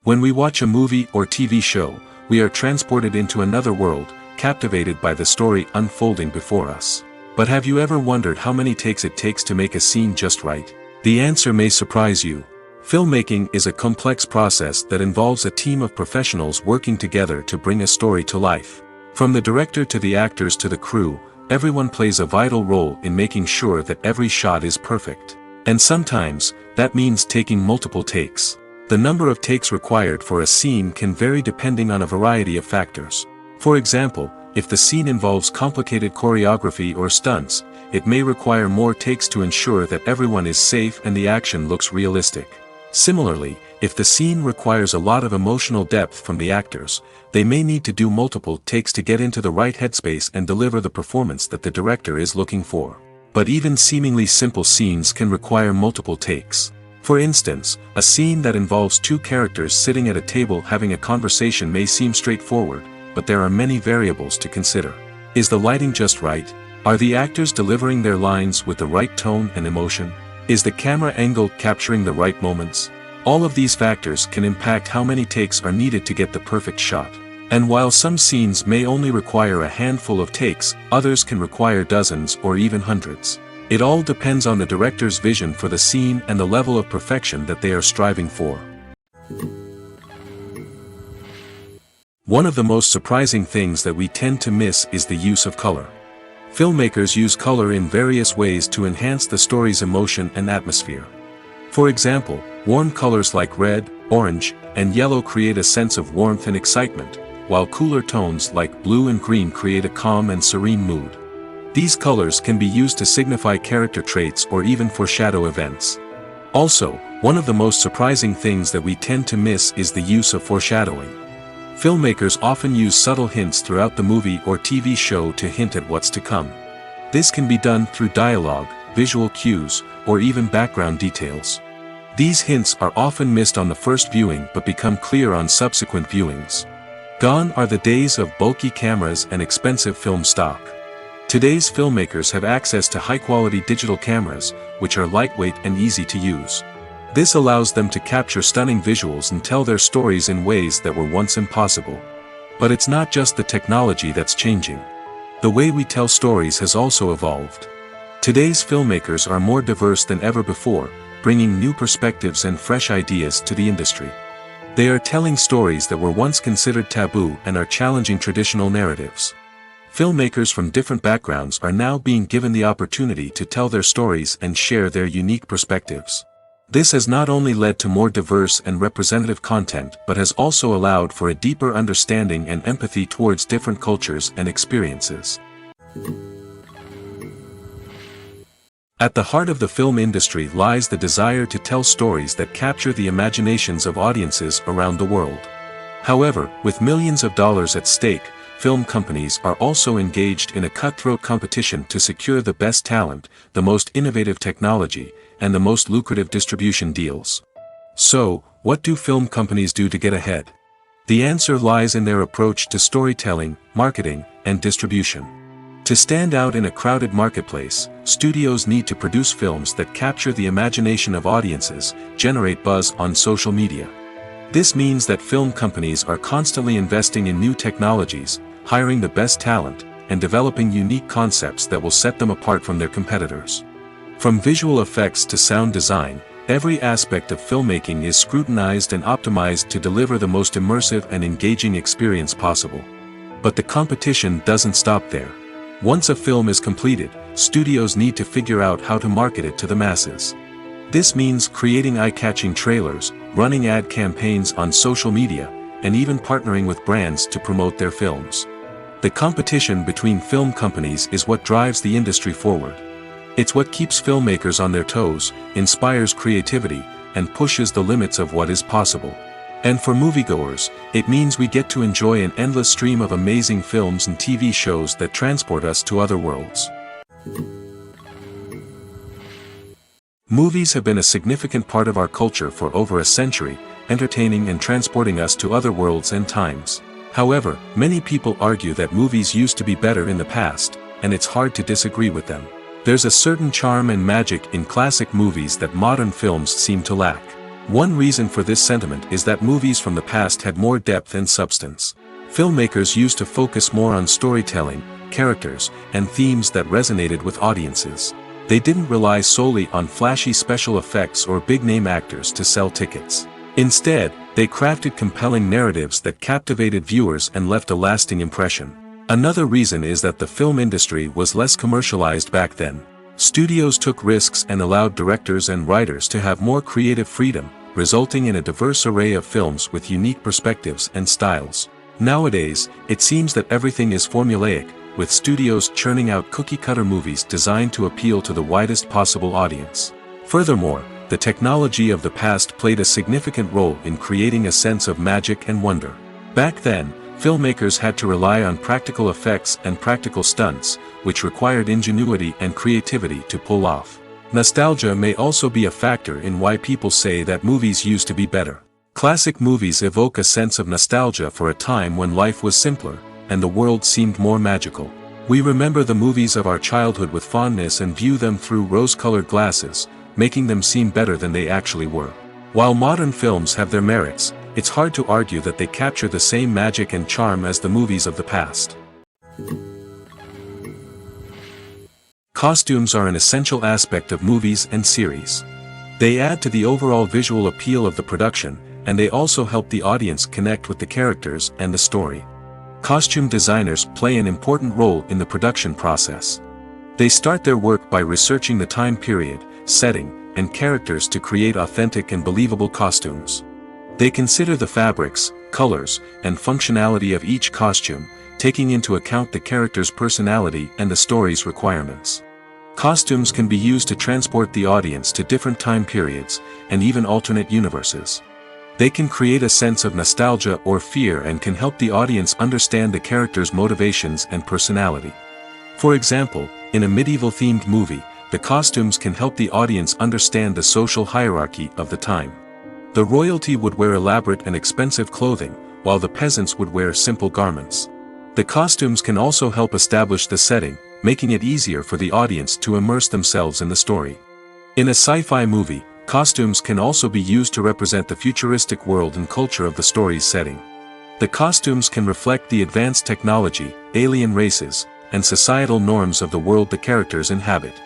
When we watch a movie or TV show, we are transported into another world, captivated by the story unfolding before us. But have you ever wondered how many takes it takes to make a scene just right? The answer may surprise you. Filmmaking is a complex process that involves a team of professionals working together to bring a story to life. From the director to the actors to the crew, everyone plays a vital role in making sure that every shot is perfect. And sometimes, that means taking multiple takes. The number of takes required for a scene can vary depending on a variety of factors. For example, if the scene involves complicated choreography or stunts, it may require more takes to ensure that everyone is safe and the action looks realistic. Similarly, if the scene requires a lot of emotional depth from the actors, they may need to do multiple takes to get into the right headspace and deliver the performance that the director is looking for. But even seemingly simple scenes can require multiple takes. For instance, a scene that involves two characters sitting at a table having a conversation may seem straightforward, but there are many variables to consider. Is the lighting just right? Are the actors delivering their lines with the right tone and emotion? Is the camera angle capturing the right moments? All of these factors can impact how many takes are needed to get the perfect shot. And while some scenes may only require a handful of takes, others can require dozens or even hundreds. It all depends on the director's vision for the scene and the level of perfection that they are striving for. One of the most surprising things that we tend to miss is the use of color. Filmmakers use color in various ways to enhance the story's emotion and atmosphere. For example, warm colors like red, orange, and yellow create a sense of warmth and excitement, while cooler tones like blue and green create a calm and serene mood. These colors can be used to signify character traits or even foreshadow events. Also, one of the most surprising things that we tend to miss is the use of foreshadowing. Filmmakers often use subtle hints throughout the movie or TV show to hint at what's to come. This can be done through dialogue, visual cues, or even background details. These hints are often missed on the first viewing but become clear on subsequent viewings. Gone are the days of bulky cameras and expensive film stock. Today's filmmakers have access to high-quality digital cameras, which are lightweight and easy to use. This allows them to capture stunning visuals and tell their stories in ways that were once impossible. But it's not just the technology that's changing. The way we tell stories has also evolved. Today's filmmakers are more diverse than ever before, bringing new perspectives and fresh ideas to the industry. They are telling stories that were once considered taboo and are challenging traditional narratives. Filmmakers from different backgrounds are now being given the opportunity to tell their stories and share their unique perspectives. This has not only led to more diverse and representative content but has also allowed for a deeper understanding and empathy towards different cultures and experiences. At the heart of the film industry lies the desire to tell stories that capture the imaginations of audiences around the world. However, with millions of dollars at stake, film companies are also engaged in a cutthroat competition to secure the best talent, the most innovative technology, and the most lucrative distribution deals. So, what do film companies do to get ahead? The answer lies in their approach to storytelling, marketing, and distribution. To stand out in a crowded marketplace, studios need to produce films that capture the imagination of audiences, generate buzz on social media. This means that film companies are constantly investing in new technologies, hiring the best talent, and developing unique concepts that will set them apart from their competitors. From visual effects to sound design, every aspect of filmmaking is scrutinized and optimized to deliver the most immersive and engaging experience possible. But the competition doesn't stop there. Once a film is completed, studios need to figure out how to market it to the masses. This means creating eye-catching trailers, running ad campaigns on social media, and even partnering with brands to promote their films. The competition between film companies is what drives the industry forward. It's what keeps filmmakers on their toes, inspires creativity, and pushes the limits of what is possible. And for moviegoers, it means we get to enjoy an endless stream of amazing films and TV shows that transport us to other worlds. Movies have been a significant part of our culture for over a century, entertaining and transporting us to other worlds and times. However, many people argue that movies used to be better in the past, and it's hard to disagree with them. There's a certain charm and magic in classic movies that modern films seem to lack. One reason for this sentiment is that movies from the past had more depth and substance. Filmmakers used to focus more on storytelling, characters, and themes that resonated with audiences. They didn't rely solely on flashy special effects or big-name actors to sell tickets. Instead, they crafted compelling narratives that captivated viewers and left a lasting impression. Another reason is that the film industry was less commercialized back then. Studios took risks and allowed directors and writers to have more creative freedom, resulting in a diverse array of films with unique perspectives and styles. Nowadays, it seems that everything is formulaic, with studios churning out cookie-cutter movies designed to appeal to the widest possible audience. Furthermore, the technology of the past played a significant role in creating a sense of magic and wonder. Back then, Filmmakers had to rely on practical effects and practical stunts, which required ingenuity and creativity to pull off. Nostalgia may also be a factor in why people say that movies used to be better. Classic movies evoke a sense of nostalgia for a time when life was simpler, and the world seemed more magical. We remember the movies of our childhood with fondness and view them through rose-colored glasses, making them seem better than they actually were. While modern films have their merits, it's hard to argue that they capture the same magic and charm as the movies of the past. Costumes are an essential aspect of movies and series. They add to the overall visual appeal of the production, and they also help the audience connect with the characters and the story. Costume designers play an important role in the production process. They start their work by researching the time period, setting, and characters to create authentic and believable costumes. They consider the fabrics, colors, and functionality of each costume, taking into account the character's personality and the story's requirements. Costumes can be used to transport the audience to different time periods, and even alternate universes. They can create a sense of nostalgia or fear and can help the audience understand the character's motivations and personality. For example, in a medieval-themed movie, the costumes can help the audience understand the social hierarchy of the time. The royalty would wear elaborate and expensive clothing, while the peasants would wear simple garments. The costumes can also help establish the setting, making it easier for the audience to immerse themselves in the story. In a sci-fi movie, costumes can also be used to represent the futuristic world and culture of the story's setting. The costumes can reflect the advanced technology, alien races, and societal norms of the world the characters inhabit.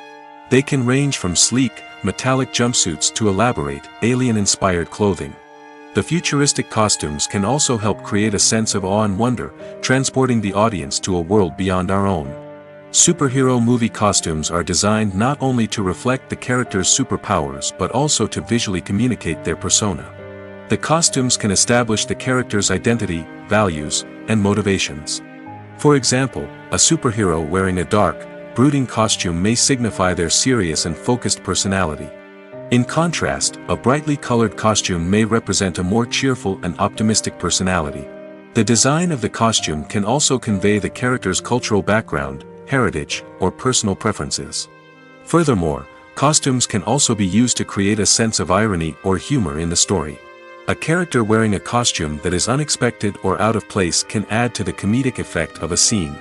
They can range from sleek, metallic jumpsuits to elaborate, alien-inspired clothing. The futuristic costumes can also help create a sense of awe and wonder, transporting the audience to a world beyond our own. Superhero movie costumes are designed not only to reflect the character's superpowers but also to visually communicate their persona. The costumes can establish the character's identity, values, and motivations. For example, a superhero wearing a dark, brooding costume may signify their serious and focused personality. In contrast, a brightly colored costume may represent a more cheerful and optimistic personality. The design of the costume can also convey the character's cultural background, heritage, or personal preferences. Furthermore, costumes can also be used to create a sense of irony or humor in the story. A character wearing a costume that is unexpected or out of place can add to the comedic effect of a scene.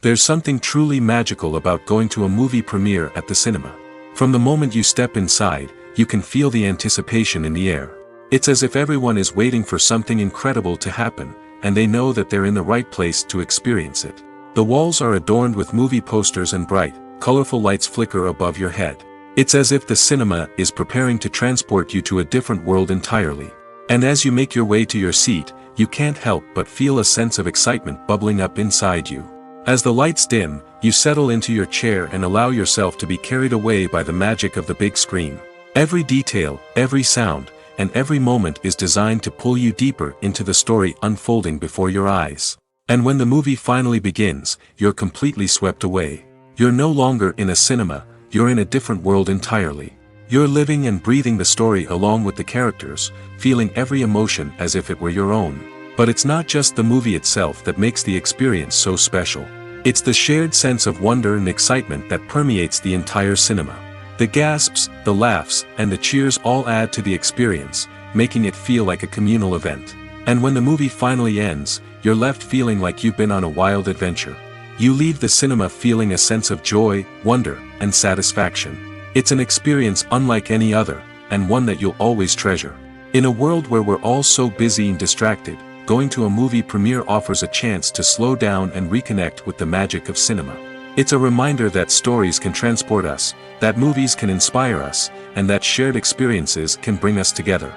There's something truly magical about going to a movie premiere at the cinema. From the moment you step inside, you can feel the anticipation in the air. It's as if everyone is waiting for something incredible to happen, and they know that they're in the right place to experience it. The walls are adorned with movie posters and bright, colorful lights flicker above your head. It's as if the cinema is preparing to transport you to a different world entirely. And as you make your way to your seat, you can't help but feel a sense of excitement bubbling up inside you. As the lights dim, you settle into your chair and allow yourself to be carried away by the magic of the big screen. Every detail, every sound, and every moment is designed to pull you deeper into the story unfolding before your eyes. And when the movie finally begins, you're completely swept away. You're no longer in a cinema, you're in a different world entirely. You're living and breathing the story along with the characters, feeling every emotion as if it were your own. But it's not just the movie itself that makes the experience so special. It's the shared sense of wonder and excitement that permeates the entire cinema. The gasps, the laughs, and the cheers all add to the experience, making it feel like a communal event. And when the movie finally ends, you're left feeling like you've been on a wild adventure. You leave the cinema feeling a sense of joy, wonder, and satisfaction. It's an experience unlike any other, and one that you'll always treasure. In a world where we're all so busy and distracted, going to a movie premiere offers a chance to slow down and reconnect with the magic of cinema. It's a reminder that stories can transport us, that movies can inspire us, and that shared experiences can bring us together.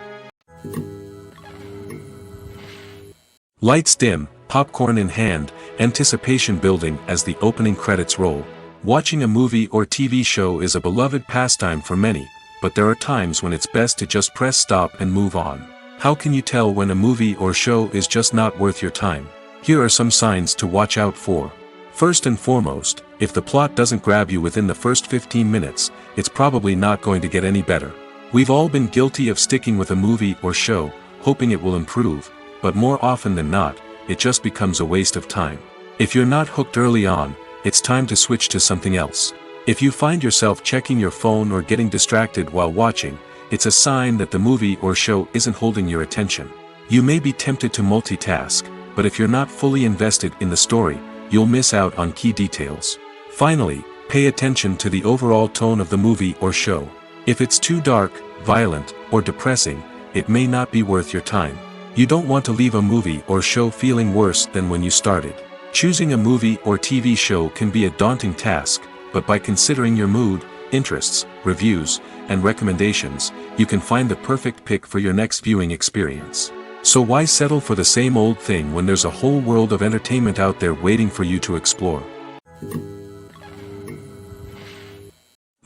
Lights dim, popcorn in hand, anticipation building as the opening credits roll. Watching a movie or TV show is a beloved pastime for many, but there are times when it's best to just press stop and move on. How can you tell when a movie or show is just not worth your time? Here are some signs to watch out for. First and foremost, if the plot doesn't grab you within the first 15 minutes, it's probably not going to get any better. We've all been guilty of sticking with a movie or show, hoping it will improve, but more often than not, it just becomes a waste of time. If you're not hooked early on, it's time to switch to something else. If you find yourself checking your phone or getting distracted while watching, it's a sign that the movie or show isn't holding your attention. You may be tempted to multitask, but if you're not fully invested in the story, you'll miss out on key details. Finally, pay attention to the overall tone of the movie or show. If it's too dark, violent, or depressing, it may not be worth your time. You don't want to leave a movie or show feeling worse than when you started. Choosing a movie or TV show can be a daunting task, but by considering your mood, interests, reviews, and recommendations, you can find the perfect pick for your next viewing experience. So why settle for the same old thing when there's a whole world of entertainment out there waiting for you to explore?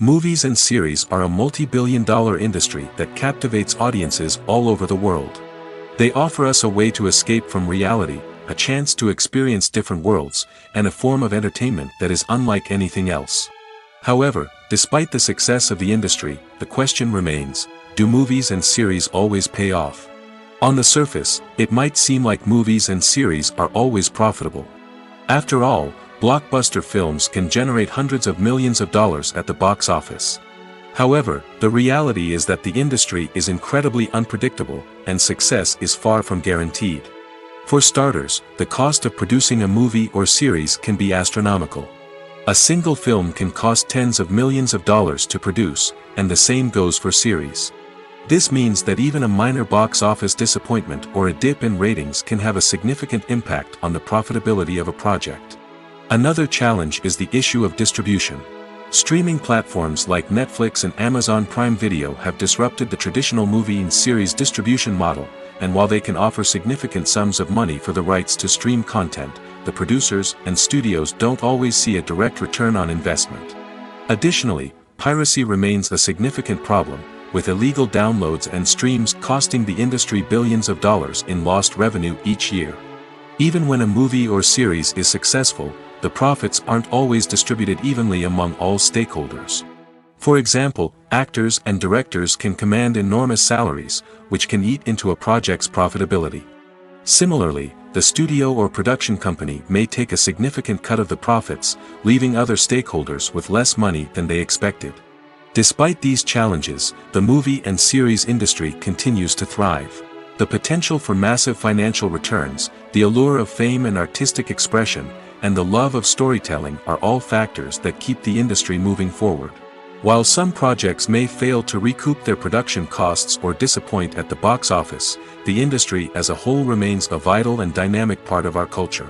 Movies and series are a multi-billion-dollar industry that captivates audiences all over the world. They offer us a way to escape from reality, a chance to experience different worlds, and a form of entertainment that is unlike anything else. However, despite the success of the industry, the question remains, do movies and series always pay off? On the surface, it might seem like movies and series are always profitable. After all, blockbuster films can generate hundreds of millions of dollars at the box office. However, the reality is that the industry is incredibly unpredictable, and success is far from guaranteed. For starters, the cost of producing a movie or series can be astronomical. A single film can cost tens of millions of dollars to produce, and the same goes for series. This means that even a minor box office disappointment or a dip in ratings can have a significant impact on the profitability of a project. Another challenge is the issue of distribution. Streaming platforms like Netflix and Amazon Prime Video have disrupted the traditional movie and series distribution model, and while they can offer significant sums of money for the rights to stream content, the producers and studios don't always see a direct return on investment. Additionally, piracy remains a significant problem, with illegal downloads and streams costing the industry billions of dollars in lost revenue each year. Even when a movie or series is successful, the profits aren't always distributed evenly among all stakeholders. For example, actors and directors can command enormous salaries, which can eat into a project's profitability. Similarly, the studio or production company may take a significant cut of the profits, leaving other stakeholders with less money than they expected. Despite these challenges, the movie and series industry continues to thrive. The potential for massive financial returns, the allure of fame and artistic expression, and the love of storytelling are all factors that keep the industry moving forward. While some projects may fail to recoup their production costs or disappoint at the box office, the industry as a whole remains a vital and dynamic part of our culture.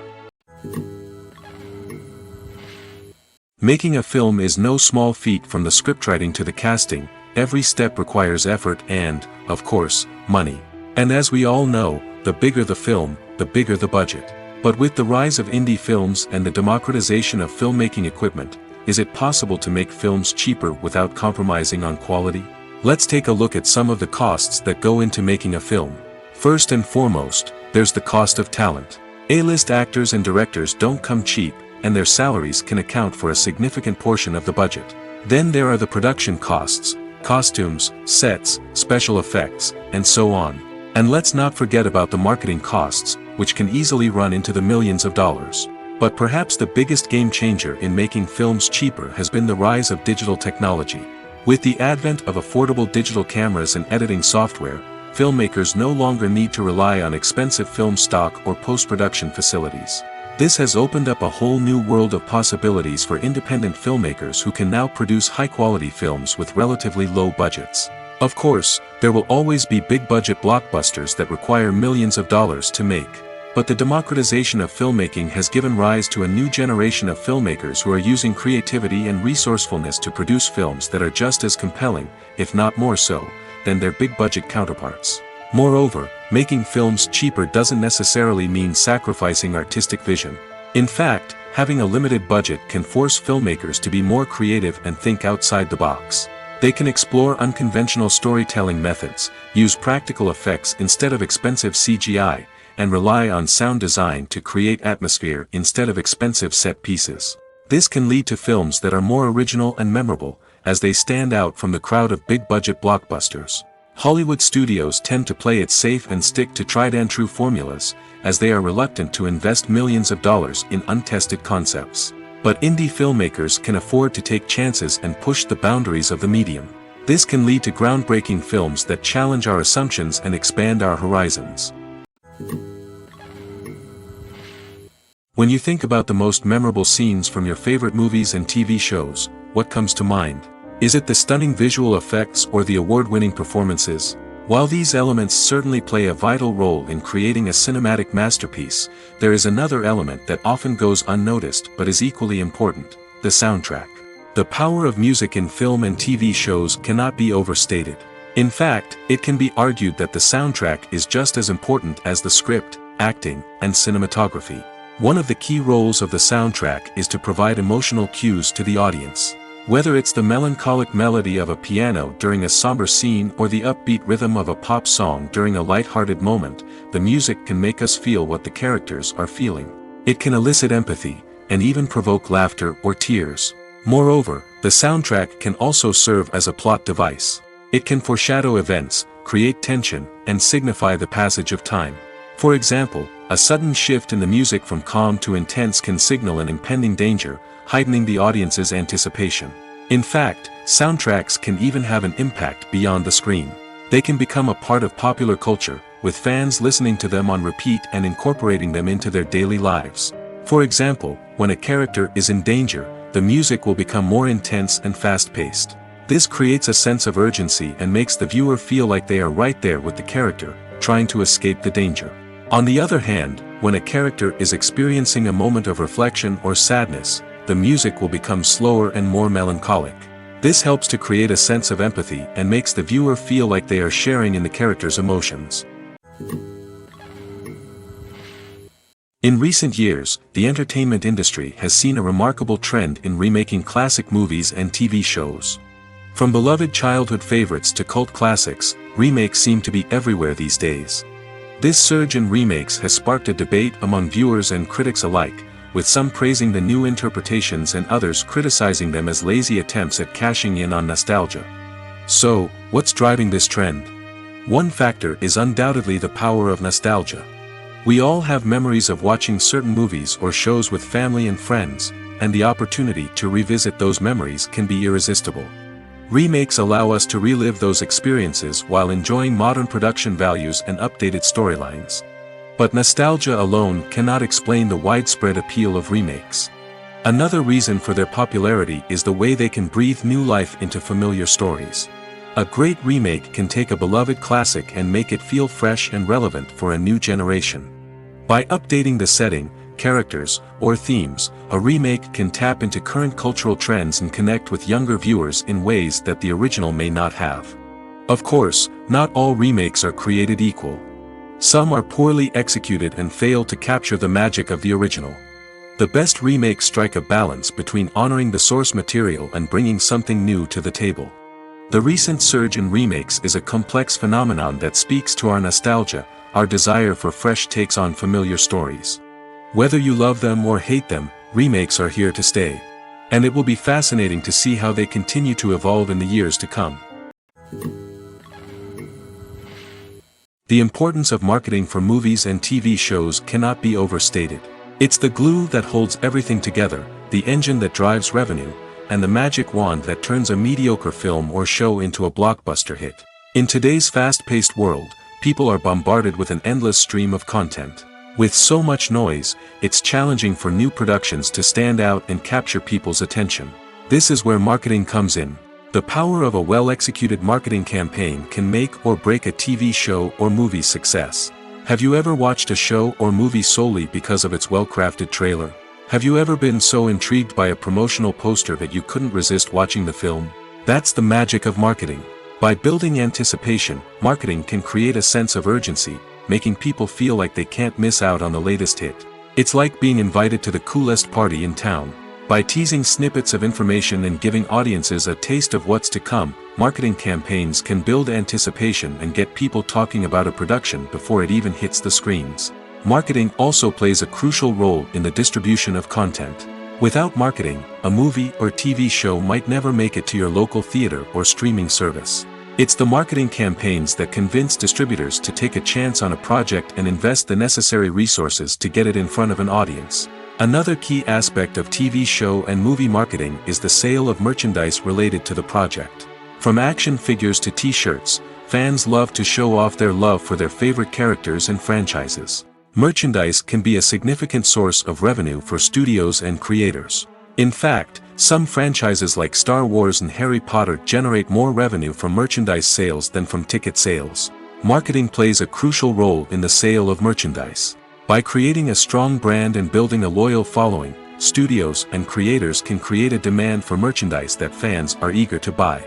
Making a film is no small feat. From the scriptwriting to the casting, every step requires effort and, of course, money. And as we all know, the bigger the film, the bigger the budget. But with the rise of indie films and the democratization of filmmaking equipment, is it possible to make films cheaper without compromising on quality? Let's take a look at some of the costs that go into making a film. First and foremost, there's the cost of talent. A-list actors and directors don't come cheap, and their salaries can account for a significant portion of the budget. Then there are the production costs, costumes, sets, special effects, and so on. And let's not forget about the marketing costs, which can easily run into the millions of dollars. But perhaps the biggest game changer in making films cheaper has been the rise of digital technology. With the advent of affordable digital cameras and editing software, filmmakers no longer need to rely on expensive film stock or post-production facilities. This has opened up a whole new world of possibilities for independent filmmakers who can now produce high-quality films with relatively low budgets. Of course, there will always be big-budget blockbusters that require millions of dollars to make. But the democratization of filmmaking has given rise to a new generation of filmmakers who are using creativity and resourcefulness to produce films that are just as compelling, if not more so, than their big-budget counterparts. Moreover, making films cheaper doesn't necessarily mean sacrificing artistic vision. In fact, having a limited budget can force filmmakers to be more creative and think outside the box. They can explore unconventional storytelling methods, use practical effects instead of expensive CGI, and rely on sound design to create atmosphere instead of expensive set pieces. This can lead to films that are more original and memorable, as they stand out from the crowd of big-budget blockbusters. Hollywood studios tend to play it safe and stick to tried-and-true formulas, as they are reluctant to invest millions of dollars in untested concepts. But indie filmmakers can afford to take chances and push the boundaries of the medium. This can lead to groundbreaking films that challenge our assumptions and expand our horizons. When you think about the most memorable scenes from your favorite movies and TV shows, what comes to mind? Is it the stunning visual effects or the award-winning performances? While these elements certainly play a vital role in creating a cinematic masterpiece, there is another element that often goes unnoticed but is equally important: the soundtrack. The power of music in film and TV shows cannot be overstated. In fact, it can be argued that the soundtrack is just as important as the script, acting, and cinematography. One of the key roles of the soundtrack is to provide emotional cues to the audience. Whether it's the melancholic melody of a piano during a somber scene or the upbeat rhythm of a pop song during a light-hearted moment, the music can make us feel what the characters are feeling. It can elicit empathy, and even provoke laughter or tears. Moreover, the soundtrack can also serve as a plot device. It can foreshadow events, create tension, and signify the passage of time. For example, a sudden shift in the music from calm to intense can signal an impending danger, heightening the audience's anticipation. In fact, soundtracks can even have an impact beyond the screen. They can become a part of popular culture, with fans listening to them on repeat and incorporating them into their daily lives. For example, when a character is in danger, the music will become more intense and fast-paced. This creates a sense of urgency and makes the viewer feel like they are right there with the character, trying to escape the danger. On the other hand, when a character is experiencing a moment of reflection or sadness, the music will become slower and more melancholic. This helps to create a sense of empathy and makes the viewer feel like they are sharing in the character's emotions. In recent years, the entertainment industry has seen a remarkable trend in remaking classic movies and TV shows. From beloved childhood favorites to cult classics, remakes seem to be everywhere these days. This surge in remakes has sparked a debate among viewers and critics alike, with some praising the new interpretations and others criticizing them as lazy attempts at cashing in on nostalgia. So, what's driving this trend? One factor is undoubtedly the power of nostalgia. We all have memories of watching certain movies or shows with family and friends, and the opportunity to revisit those memories can be irresistible. Remakes allow us to relive those experiences while enjoying modern production values and updated storylines. But nostalgia alone cannot explain the widespread appeal of remakes. Another reason for their popularity is the way they can breathe new life into familiar stories. A great remake can take a beloved classic and make it feel fresh and relevant for a new generation. By updating the setting, characters, or themes, a remake can tap into current cultural trends and connect with younger viewers in ways that the original may not have. Of course, not all remakes are created equal. Some are poorly executed and fail to capture the magic of the original. The best remakes strike a balance between honoring the source material and bringing something new to the table. The recent surge in remakes is a complex phenomenon that speaks to our nostalgia, our desire for fresh takes on familiar stories. Whether you love them or hate them, remakes are here to stay. And it will be fascinating to see how they continue to evolve in the years to come. The importance of marketing for movies and TV shows cannot be overstated. It's the glue that holds everything together, the engine that drives revenue, and the magic wand that turns a mediocre film or show into a blockbuster hit. In today's fast-paced world, people are bombarded with an endless stream of content. With so much noise, it's challenging for new productions to stand out and capture people's attention. This is where marketing comes in. The power of a well-executed marketing campaign can make or break a TV show or movie's success. Have you ever watched a show or movie solely because of its well-crafted trailer? Have you ever been so intrigued by a promotional poster that you couldn't resist watching the film? That's the magic of marketing. By building anticipation, marketing can create a sense of urgency, making people feel like they can't miss out on the latest hit. It's like being invited to the coolest party in town. By teasing snippets of information and giving audiences a taste of what's to come, marketing campaigns can build anticipation and get people talking about a production before it even hits the screens. Marketing also plays a crucial role in the distribution of content. Without marketing, a movie or TV show might never make it to your local theater or streaming service. It's the marketing campaigns that convince distributors to take a chance on a project and invest the necessary resources to get it in front of an audience. Another key aspect of TV show and movie marketing is the sale of merchandise related to the project. From action figures to t-shirts, fans love to show off their love for their favorite characters and franchises. Merchandise can be a significant source of revenue for studios and creators. In fact, some franchises like Star Wars and Harry Potter generate more revenue from merchandise sales than from ticket sales. Marketing plays a crucial role in the sale of merchandise. By creating a strong brand and building a loyal following, studios and creators can create a demand for merchandise that fans are eager to buy.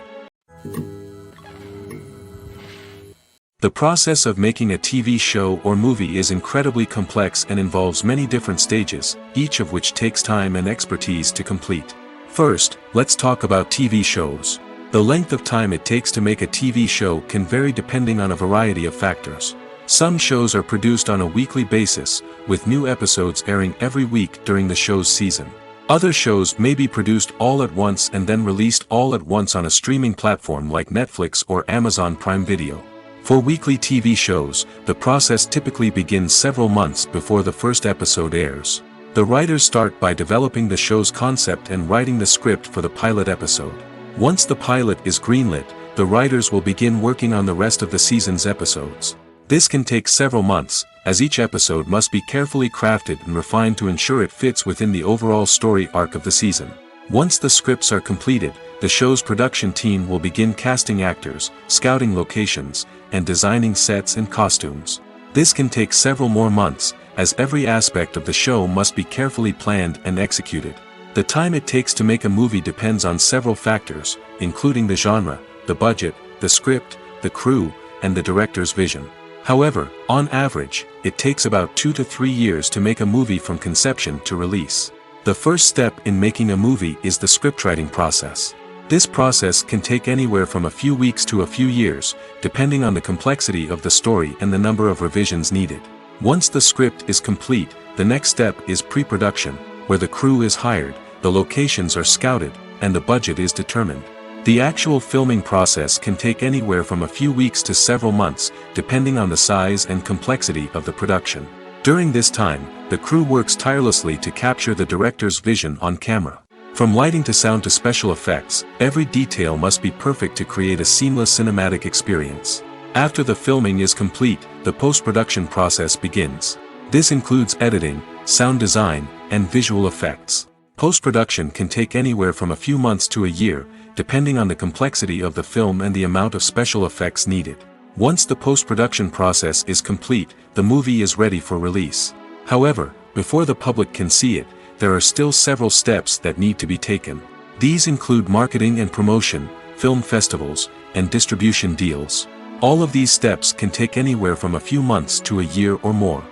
The process of making a TV show or movie is incredibly complex and involves many different stages, each of which takes time and expertise to complete. First, let's talk about TV shows. The length of time it takes to make a TV show can vary depending on a variety of factors. Some shows are produced on a weekly basis, with new episodes airing every week during the show's season. Other shows may be produced all at once and then released all at once on a streaming platform like Netflix or Amazon Prime Video. For weekly TV shows, the process typically begins several months before the first episode airs. The writers start by developing the show's concept and writing the script for the pilot episode. Once the pilot is greenlit, the writers will begin working on the rest of the season's episodes. This can take several months, as each episode must be carefully crafted and refined to ensure it fits within the overall story arc of the season. Once the scripts are completed, the show's production team will begin casting actors, scouting locations, and designing sets and costumes. This can take several more months, as every aspect of the show must be carefully planned and executed. The time it takes to make a movie depends on several factors, including the genre, the budget, the script, the crew, and the director's vision. However, on average, it takes about 2 to 3 years to make a movie from conception to release. The first step in making a movie is the scriptwriting process. This process can take anywhere from a few weeks to a few years, depending on the complexity of the story and the number of revisions needed. Once the script is complete, the next step is pre-production, where the crew is hired, the locations are scouted, and the budget is determined. The actual filming process can take anywhere from a few weeks to several months, depending on the size and complexity of the production. During this time, the crew works tirelessly to capture the director's vision on camera. From lighting to sound to special effects, every detail must be perfect to create a seamless cinematic experience. After the filming is complete, the post-production process begins. This includes editing, sound design, and visual effects. Post-production can take anywhere from a few months to a year, depending on the complexity of the film and the amount of special effects needed. Once the post-production process is complete, the movie is ready for release. However, before the public can see it, there are still several steps that need to be taken. These include marketing and promotion, film festivals, and distribution deals. All of these steps can take anywhere from a few months to a year or more.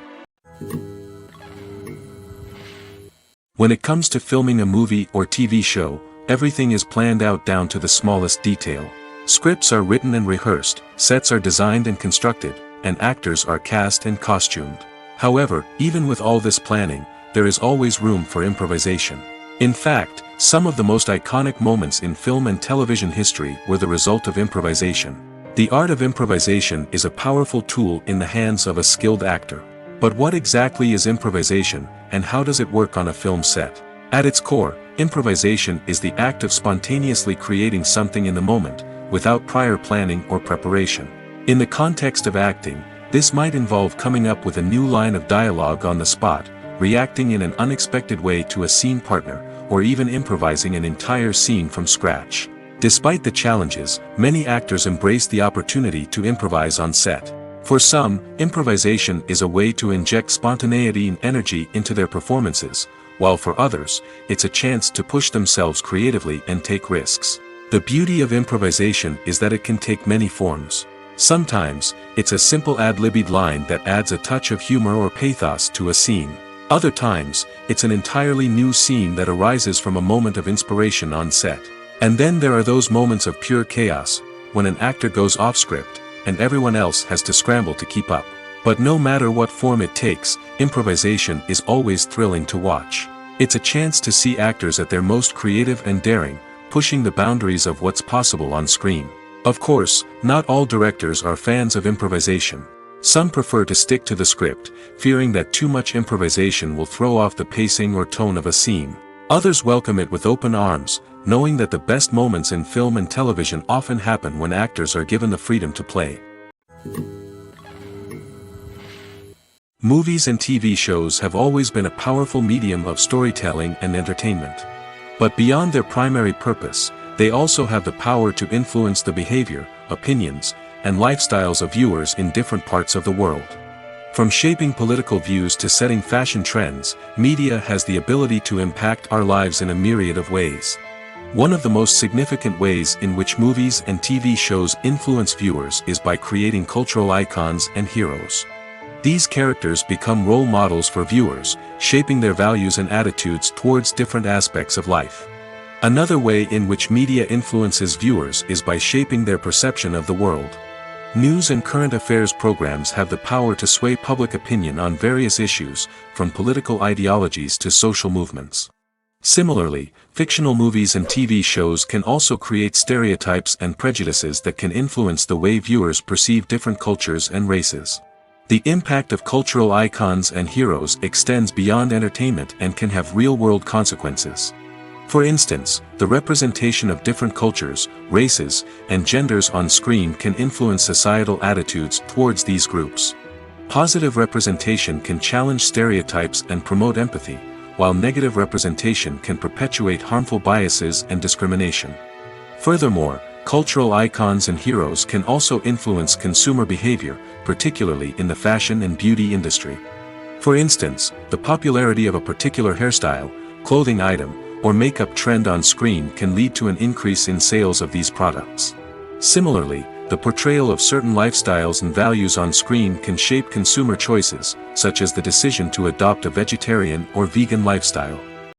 When it comes to filming a movie or TV show, everything is planned out down to the smallest detail. Scripts are written and rehearsed, sets are designed and constructed, and actors are cast and costumed. However, even with all this planning, there is always room for improvisation. In fact, some of the most iconic moments in film and television history were the result of improvisation. The art of improvisation is a powerful tool in the hands of a skilled actor. But what exactly is improvisation, and how does it work on a film set? At its core, improvisation is the act of spontaneously creating something in the moment, without prior planning or preparation. In the context of acting, this might involve coming up with a new line of dialogue on the spot, reacting in an unexpected way to a scene partner, or even improvising an entire scene from scratch. Despite the challenges, many actors embrace the opportunity to improvise on set. For some, improvisation is a way to inject spontaneity and energy into their performances, while for others, it's a chance to push themselves creatively and take risks. The beauty of improvisation is that it can take many forms. Sometimes, it's a simple ad-libbed line that adds a touch of humor or pathos to a scene. Other times, it's an entirely new scene that arises from a moment of inspiration on set. And then there are those moments of pure chaos, when an actor goes off script, and everyone else has to scramble to keep up. But no matter what form it takes, improvisation is always thrilling to watch. It's a chance to see actors at their most creative and daring, pushing the boundaries of what's possible on screen. Of course, not all directors are fans of improvisation. Some prefer to stick to the script, fearing that too much improvisation will throw off the pacing or tone of a scene. Others welcome it with open arms, knowing that the best moments in film and television often happen when actors are given the freedom to play. Movies and TV shows have always been a powerful medium of storytelling and entertainment. But beyond their primary purpose, they also have the power to influence the behavior, opinions, and lifestyles of viewers in different parts of the world. From shaping political views to setting fashion trends, media has the ability to impact our lives in a myriad of ways. One of the most significant ways in which movies and TV shows influence viewers is by creating cultural icons and heroes. These characters become role models for viewers, shaping their values and attitudes towards different aspects of life. Another way in which media influences viewers is by shaping their perception of the world. News and current affairs programs have the power to sway public opinion on various issues, from political ideologies to social movements. Similarly, fictional movies and TV shows can also create stereotypes and prejudices that can influence the way viewers perceive different cultures and races. The impact of cultural icons and heroes extends beyond entertainment and can have real-world consequences. For instance, the representation of different cultures, races, and genders on screen can influence societal attitudes towards these groups. Positive representation can challenge stereotypes and promote empathy, while negative representation can perpetuate harmful biases and discrimination. Furthermore, cultural icons and heroes can also influence consumer behavior, particularly in the fashion and beauty industry. For instance, the popularity of a particular hairstyle, clothing item, or makeup trend on screen can lead to an increase in sales of these products. Similarly, the portrayal of certain lifestyles and values on screen can shape consumer choices, such as the decision to adopt a vegetarian or vegan lifestyle.